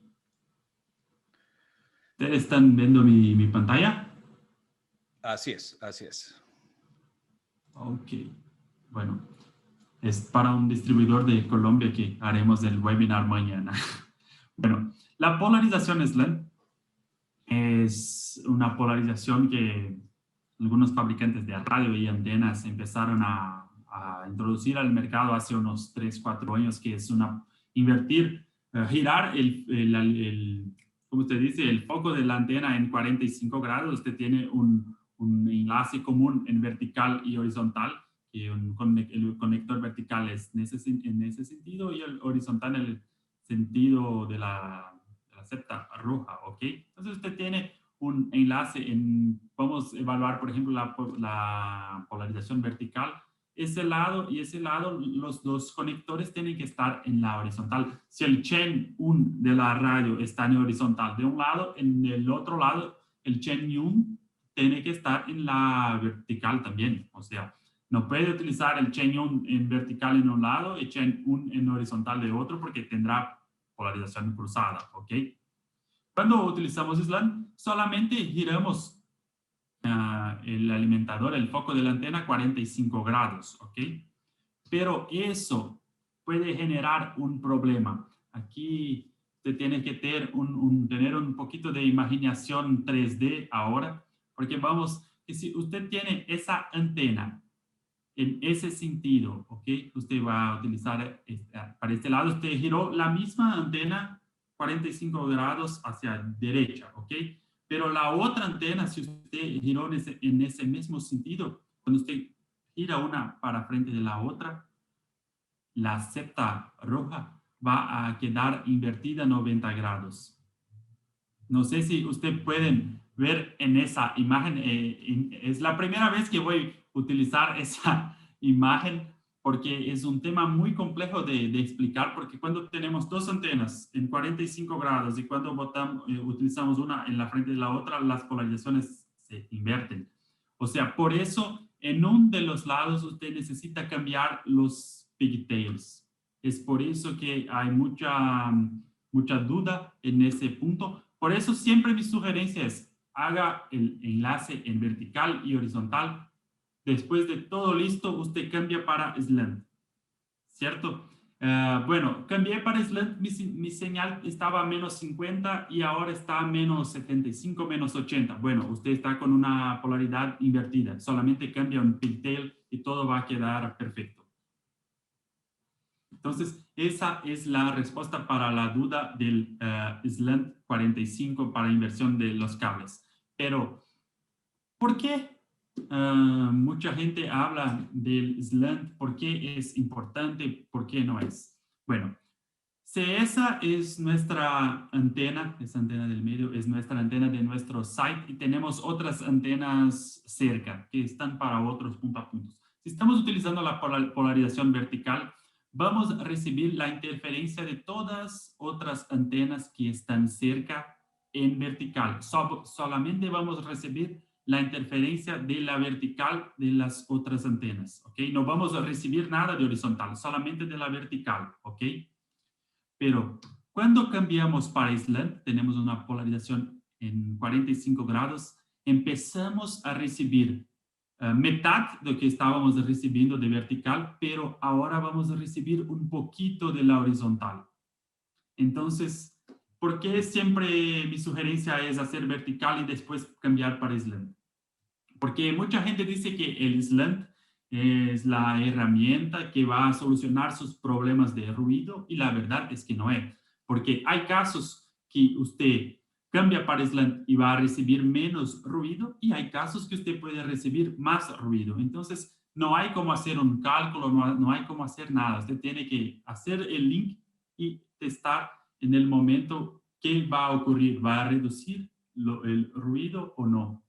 ¿Ustedes están viendo mi pantalla? Así es. Ok. Bueno, es para un distribuidor de Colombia que haremos el webinar mañana. Bueno, la polarización SLAM es una polarización que algunos fabricantes de radio y antenas empezaron a introducir al mercado hace unos 3-4 años, que es girar ¿cómo usted dice? El foco de la antena en 45 grados. Usted tiene un un enlace común en vertical y horizontal, que el conector vertical es en ese sentido y el horizontal en el sentido de la septa roja, ¿ok? Entonces usted tiene un enlace vamos a evaluar, por ejemplo, la polarización vertical. Ese lado y ese lado, los dos conectores tienen que estar en la horizontal. Si el chain 1 de la radio está en horizontal de un lado, en el otro lado, el chain 1 tiene que estar en la vertical también. O sea, no puede utilizar el chain 1 en vertical en un lado y chain 1 en horizontal de otro porque tendrá polarización cruzada, ¿ok? Cuando utilizamos SLAM, solamente giramos el alimentador, el foco de la antena 45 grados, ¿ok? Pero eso puede generar un problema. Aquí usted tiene que tener un poquito de imaginación 3D ahora, porque que si usted tiene esa antena en ese sentido, ¿ok? Usted va a utilizar para este lado, usted giró la misma antena 45 grados hacia derecha, ¿ok? Pero la otra antena, si usted giró en ese mismo sentido, cuando usted gira una para frente de la otra, la septa roja va a quedar invertida 90 grados. No sé si ustedes pueden ver en esa imagen, es la primera vez que voy a utilizar esa imagen porque es un tema muy complejo de explicar, porque cuando tenemos dos antenas en 45 grados y cuando utilizamos una en la frente de la otra, las polarizaciones se invierten. O sea, por eso en uno de los lados usted necesita cambiar los pigtails. Es por eso que hay mucha duda en ese punto. Por eso siempre mi sugerencia es haga el enlace en vertical y horizontal. Después de todo listo, usted cambia para slant, ¿cierto? Bueno, cambié para slant, mi señal estaba a menos 50 y ahora está a menos 75, menos 80. Bueno, usted está con una polaridad invertida. Solamente cambia un pigtail y todo va a quedar perfecto. Entonces, esa es la respuesta para la duda del slant 45 para inversión de los cables. Pero, ¿por qué mucha gente habla del slant? ¿Por qué es importante? ¿Por qué no es? Bueno, si esa es nuestra antena, esa antena del medio es nuestra antena de nuestro site y tenemos otras antenas cerca que están para otros punto a puntos. Si estamos utilizando la polarización vertical, vamos a recibir la interferencia de todas otras antenas que están cerca en vertical. Solamente vamos a recibir la interferencia de la vertical de las otras antenas, ¿ok? No vamos a recibir nada de horizontal, solamente de la vertical, ¿ok? Pero cuando cambiamos para slant, tenemos una polarización en 45 grados, empezamos a recibir mitad de lo que estábamos recibiendo de vertical, pero ahora vamos a recibir un poquito de la horizontal. Entonces, ¿por qué siempre mi sugerencia es hacer vertical y después cambiar para slant? Porque mucha gente dice que el slant es la herramienta que va a solucionar sus problemas de ruido y la verdad es que no es. Porque hay casos que usted cambia para slant y va a recibir menos ruido y hay casos que usted puede recibir más ruido. Entonces, no hay como hacer un cálculo, no hay como hacer nada. Usted tiene que hacer el link y testar en el momento qué va a ocurrir. ¿Va a reducir el ruido o no?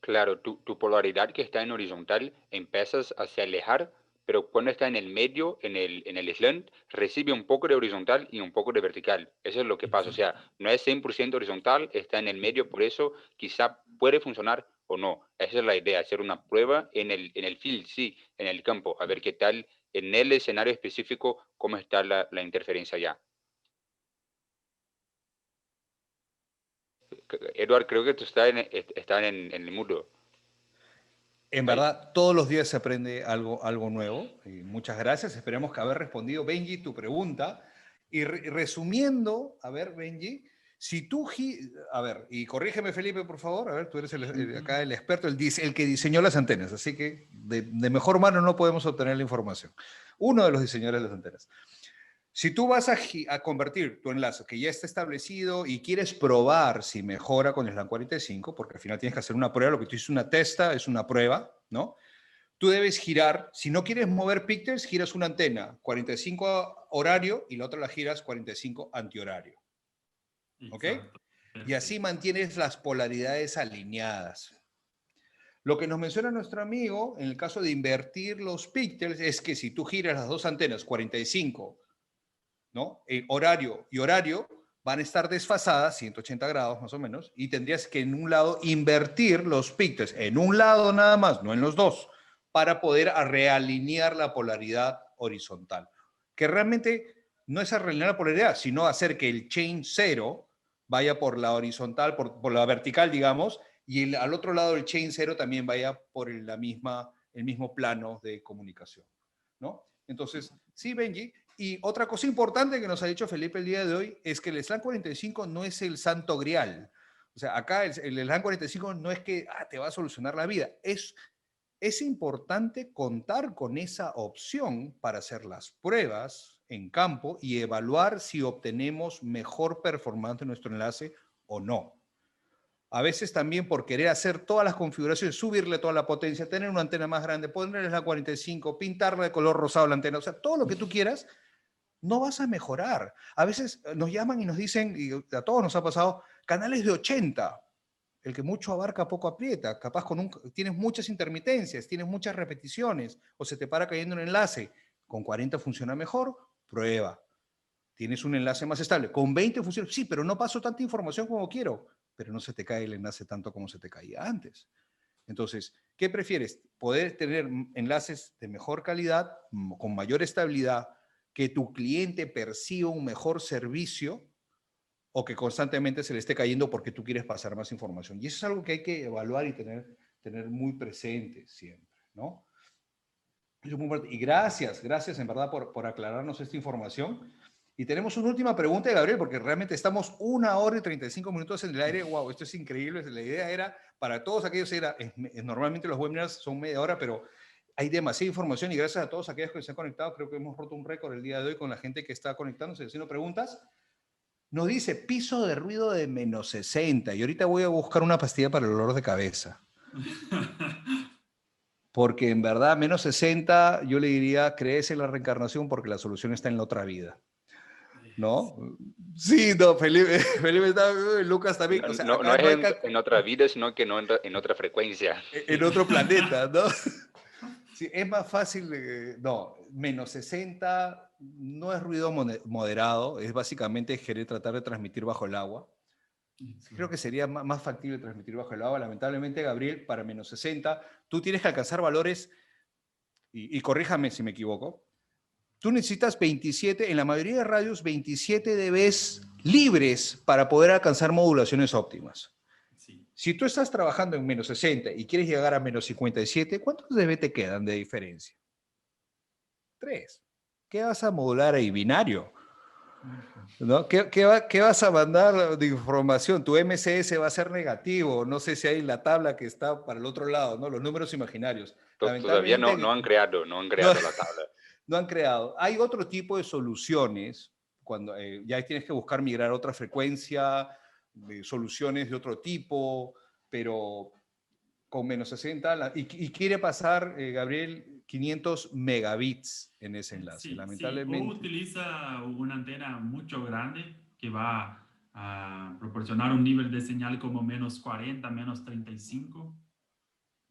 Claro, tu polaridad que está en horizontal empiezas a se alejar, pero cuando está en el medio, en el slant, recibe un poco de horizontal y un poco de vertical. Eso es lo que pasa. O sea, no es 100% horizontal, está en el medio, por eso quizá puede funcionar o no. Esa es la idea, hacer una prueba en el field, sí, en el campo, a ver qué tal en el escenario específico, cómo está la interferencia ya. Edward, creo que tú estás en el mudo. En verdad, todos los días se aprende algo nuevo. Y muchas gracias. Esperemos que haber respondido, Benji, tu pregunta. Y resumiendo, a ver, Benji, si tú... A ver, y corrígeme, Felipe, por favor. A ver, tú eres acá el experto, el que diseñó las antenas. Así que de mejor mano no podemos obtener la información. Uno de los diseñadores de las antenas. Si tú vas a convertir tu enlace que ya está establecido y quieres probar si mejora con el LAN 45, porque al final tienes que hacer una prueba, lo que tú dices una testa es una prueba, ¿no? Tú debes girar, si no quieres mover píxeles, giras una antena 45 horario y la otra la giras 45 antihorario. ¿Ok? Exacto. Y así Perfecto. mantienes las polaridades alineadas. Lo que nos menciona nuestro amigo, en el caso de invertir los píxeles, es que si tú giras las dos antenas 45, ¿no? Horario y horario van a estar desfasadas, 180 grados más o menos, y tendrías que en un lado invertir los píxeles, en un lado nada más, no en los dos, para poder realinear la polaridad horizontal. Que realmente no es realinear la polaridad, sino hacer que el chain 0 vaya por la horizontal, por la vertical, digamos, y al otro lado del chain 0 también vaya por el mismo plano de comunicación, ¿no? Entonces, sí, Benji. Y otra cosa importante que nos ha dicho Felipe el día de hoy es que el SLAN 45 no es el santo grial. O sea, acá el SLAN 45 no es que te va a solucionar la vida. Es importante contar con esa opción para hacer las pruebas en campo y evaluar si obtenemos mejor performance en nuestro enlace o no. A veces también por querer hacer todas las configuraciones, subirle toda la potencia, tener una antena más grande, ponerle la 45, pintarla de color rosado la antena, o sea, todo lo que tú quieras, no vas a mejorar. A veces nos llaman y nos dicen, y a todos nos ha pasado, canales de 80. El que mucho abarca, poco aprieta. Capaz tienes muchas intermitencias, tienes muchas repeticiones, o se te para cayendo un enlace. Con 40 funciona mejor, prueba. Tienes un enlace más estable. Con 20 funciona, sí, pero no paso tanta información como quiero, pero no se te cae el enlace tanto como se te caía antes. Entonces, ¿qué prefieres? Poder tener enlaces de mejor calidad, con mayor estabilidad, que tu cliente perciba un mejor servicio o que constantemente se le esté cayendo porque tú quieres pasar más información. Y eso es algo que hay que evaluar y tener muy presente siempre, ¿no? Y gracias en verdad por aclararnos esta información. Y tenemos una última pregunta de Gabriel, porque realmente estamos 1 hora y 35 minutos en el aire. Wow, esto es increíble. La idea era, para todos aquellos, normalmente los webinars son media hora, pero hay demasiada información y gracias a todos aquellos que se han conectado, creo que hemos roto un récord el día de hoy con la gente que está conectándose y haciendo preguntas. Nos dice piso de ruido de menos 60 y ahorita voy a buscar una pastilla para el dolor de cabeza. Porque en verdad, menos 60, yo le diría, crees en la reencarnación porque la solución está en la otra vida. ¿No? Sí, no, Felipe, Felipe está, Lucas también. O sea, No, no acá es no hay en otra vida, sino que no en otra frecuencia. en otro planeta, ¿no? Sí, es más fácil, no, menos 60 no es ruido moderado, es básicamente querer tratar de transmitir bajo el agua. Creo que sería más factible transmitir bajo el agua. Lamentablemente, Gabriel, para menos 60, tú tienes que alcanzar valores, y corríjame si me equivoco, tú necesitas 27, en la mayoría de radios, 27 dBs libres para poder alcanzar modulaciones óptimas. Sí. Si tú estás trabajando en menos 60 y quieres llegar a menos 57, ¿cuántos dB te quedan de diferencia? 3. ¿Qué vas a modular ahí? Binario. ¿No? ¿Qué vas a mandar de información? Tu MCS va a ser negativo. No sé si hay la tabla que está para el otro lado, ¿no? Los números imaginarios. Todavía Lamentablemente, no han creado no, la tabla. no han creado. Hay otro tipo de soluciones, cuando ya tienes que buscar migrar a otra frecuencia, soluciones de otro tipo, pero con menos 60, y quiere pasar, Gabriel, 500 megabits en ese enlace. Sí, sí, o Lamentablemente. utiliza una antena mucho grande que va a proporcionar un nivel de señal como menos 40, menos 35.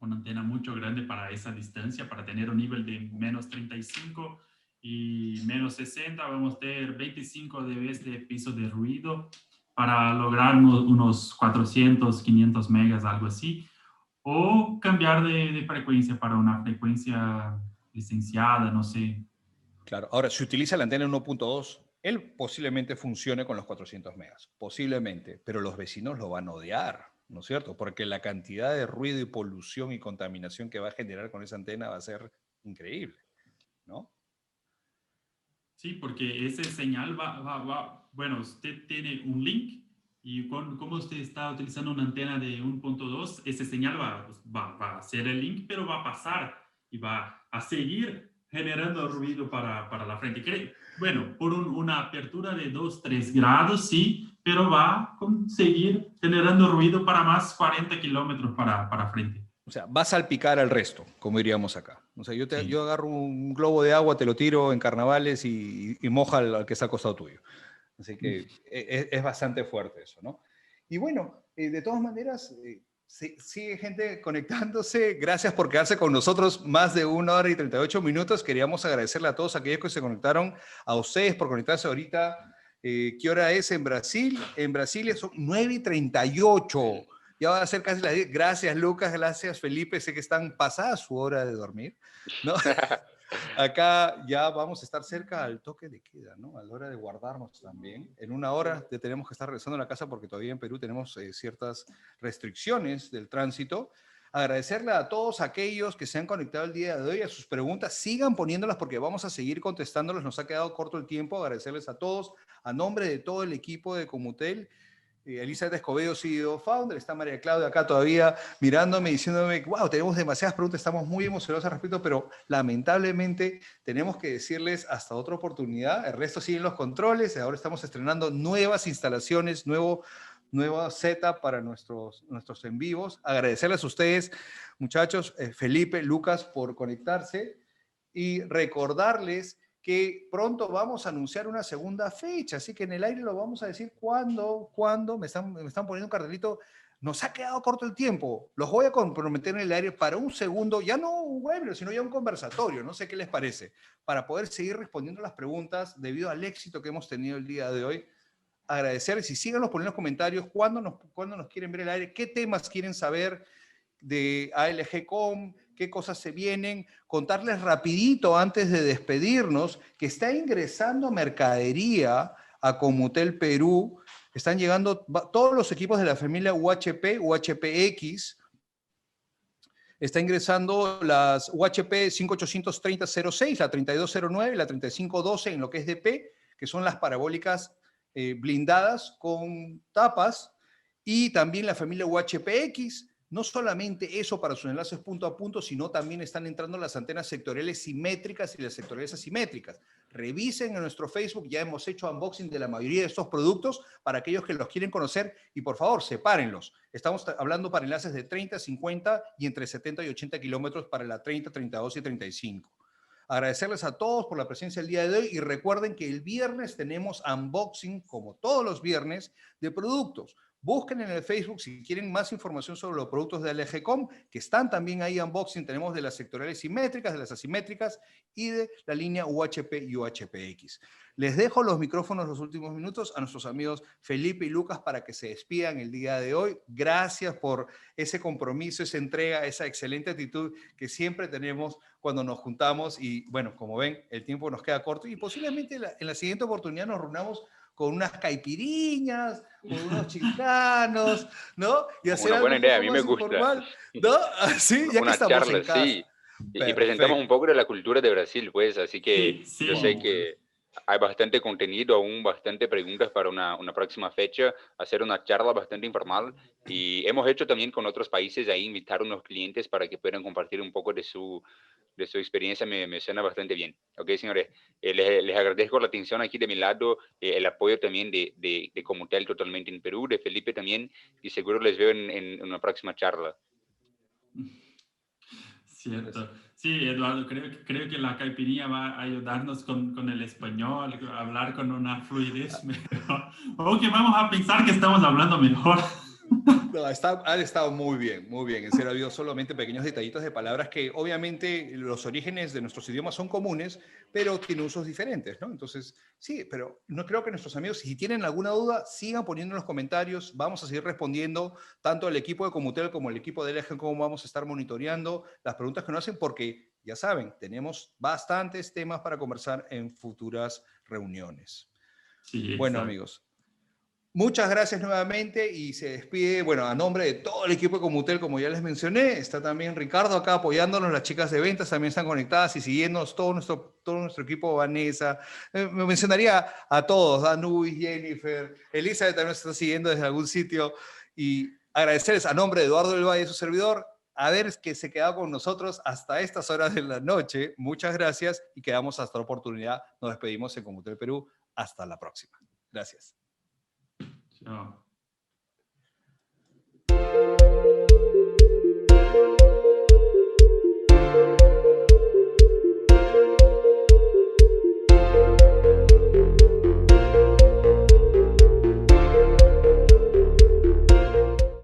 Una antena mucho grande para esa distancia, para tener un nivel de menos 35 y menos 60. Vamos a tener 25 dB de piso de ruido para lograr unos 400, 500 megas, algo así. O cambiar de frecuencia para una frecuencia licenciada, no sé. Claro, ahora, si utiliza la antena 1.2, él posiblemente funcione con los 400 megas, posiblemente, pero los vecinos lo van a odiar, ¿no es cierto? Porque la cantidad de ruido y polución y contaminación que va a generar con esa antena va a ser increíble, ¿no? Sí, porque ese señal bueno, usted tiene un link y como usted está utilizando una antena de 1.2, ese señal va a hacer el link, pero va a pasar y va a seguir generando ruido para la frente. Bueno, por una apertura de 2-3 grados, sí, pero va a conseguir generando ruido para más 40 kilómetros para frente. O sea, va a salpicar al resto, como diríamos acá. O sea, Sí. yo agarro un globo de agua, te lo tiro en carnavales y moja al que está al costado tuyo. Así que es bastante fuerte eso, ¿no? Y bueno, de todas maneras, sigue gente conectándose. Gracias por quedarse con nosotros más de 1 hora y 38 minutos. Queríamos agradecerle a todos aquellos que se conectaron, a ustedes por conectarse ahorita. ¿Qué hora es en Brasil? En Brasil son 9:38. Ya va a ser casi las 10. Gracias, Lucas. Gracias, Felipe. Sé que están pasada su hora de dormir, ¿no? Acá ya vamos a estar cerca al toque de queda, ¿no? A la hora de guardarnos también. En 1 hora ya tenemos que estar regresando a la casa porque todavía en Perú tenemos ciertas restricciones del tránsito. Agradecerle a todos aquellos que se han conectado el día de hoy, a sus preguntas, sigan poniéndolas porque vamos a seguir contestándolas. Nos ha quedado corto el tiempo. Agradecerles a todos, a nombre de todo el equipo de Comutel. Elizabeth Escobedo, CEO Founder, está María Claudia acá todavía mirándome, diciéndome, wow, tenemos demasiadas preguntas, estamos muy emocionados al respecto, pero lamentablemente tenemos que decirles hasta otra oportunidad. El resto siguen los controles, ahora estamos estrenando nuevas instalaciones, nueva setup para nuestros en vivos. Agradecerles a ustedes, muchachos, Felipe, Lucas, por conectarse y recordarles que pronto vamos a anunciar una segunda fecha, así que en el aire lo vamos a decir cuándo, me están poniendo un cartelito, nos ha quedado corto el tiempo, los voy a comprometer en el aire para un segundo, ya no un webinar, sino ya un conversatorio, no sé qué les parece, para poder seguir respondiendo las preguntas debido al éxito que hemos tenido el día de hoy. Agradecerles y síganos poniendo en los comentarios cuándo nos quieren ver el aire, qué temas quieren saber de ALG.com, qué cosas se vienen, contarles rapidito antes de despedirnos que está ingresando mercadería a Comutel Perú, están llegando todos los equipos de la familia UHP, UHPX, está ingresando las UHP 5830-06, la 3209, la 3512 en lo que es DP, que son las parabólicas blindadas con tapas, y también la familia UHPX. No solamente eso para sus enlaces punto a punto, sino también están entrando las antenas sectoriales simétricas y las sectoriales asimétricas. Revisen en nuestro Facebook, ya hemos hecho unboxing de la mayoría de estos productos para aquellos que los quieren conocer y por favor, sepárenlos. Estamos hablando para enlaces de 30, 50 y entre 70 y 80 kilómetros para la 30, 32 y 35. Agradecerles a todos por la presencia el día de hoy y recuerden que el viernes tenemos unboxing, como todos los viernes, de productos. Busquen en el Facebook si quieren más información sobre los productos de ALG.com, que están también ahí unboxing. Tenemos de las sectoriales simétricas, de las asimétricas y de la línea UHP y UHPX. Les dejo los micrófonos los últimos minutos a nuestros amigos Felipe y Lucas para que se despidan el día de hoy. Gracias por ese compromiso, esa entrega, esa excelente actitud que siempre tenemos cuando nos juntamos. Y bueno, como ven, el tiempo nos queda corto y posiblemente en la siguiente oportunidad nos reunamos con unas caipiriñas, con unos chicanos, ¿no? Y hacer una algo buena un idea, a poco mí me más gusta. informal, ¿no? Sí, ya que Una estamos charla, en casa. sí. Y presentamos un poco de la cultura de Brasil, pues, así que Sí, yo sé que hay bastante contenido, aún bastante preguntas para una próxima fecha, hacer una charla bastante informal. Y hemos hecho también con otros países ahí, invitar a unos clientes para que puedan compartir un poco de su experiencia, me suena bastante bien. Ok, señores, les agradezco la atención aquí de mi lado, el apoyo también de Comutel totalmente en Perú, de Felipe también, y seguro les veo en una próxima charla. Cierto. Sí, Eduardo, creo que la caipirinha va a ayudarnos con el español, a hablar con una fluidez mejor. O que vamos a pensar que estamos hablando mejor. No, han estado muy bien, muy bien. En serio, ha habido solamente pequeños detallitos de palabras que obviamente los orígenes de nuestros idiomas son comunes, pero tienen usos diferentes, ¿no? Entonces, sí, pero no creo que nuestros amigos, si tienen alguna duda, sigan poniendo en los comentarios. Vamos a seguir respondiendo, tanto el equipo de Comutel como el equipo de ALG, cómo vamos a estar monitoreando las preguntas que nos hacen, porque ya saben, tenemos bastantes temas para conversar en futuras reuniones. Sí, bueno, exacto. amigos. Muchas gracias nuevamente y se despide, bueno, a nombre de todo el equipo de Comutel, como ya les mencioné, está también Ricardo acá apoyándonos, las chicas de ventas también están conectadas y siguiéndonos, todo nuestro equipo, Vanessa, me mencionaría a todos, a Nubis, Jennifer, Elizabeth también está siguiendo desde algún sitio y agradecerles a nombre de Eduardo del Valle, su servidor, haber que se quedado con nosotros hasta estas horas de la noche. Muchas gracias y quedamos hasta la oportunidad. Nos despedimos en Comutel Perú. Hasta la próxima. Gracias. Chao.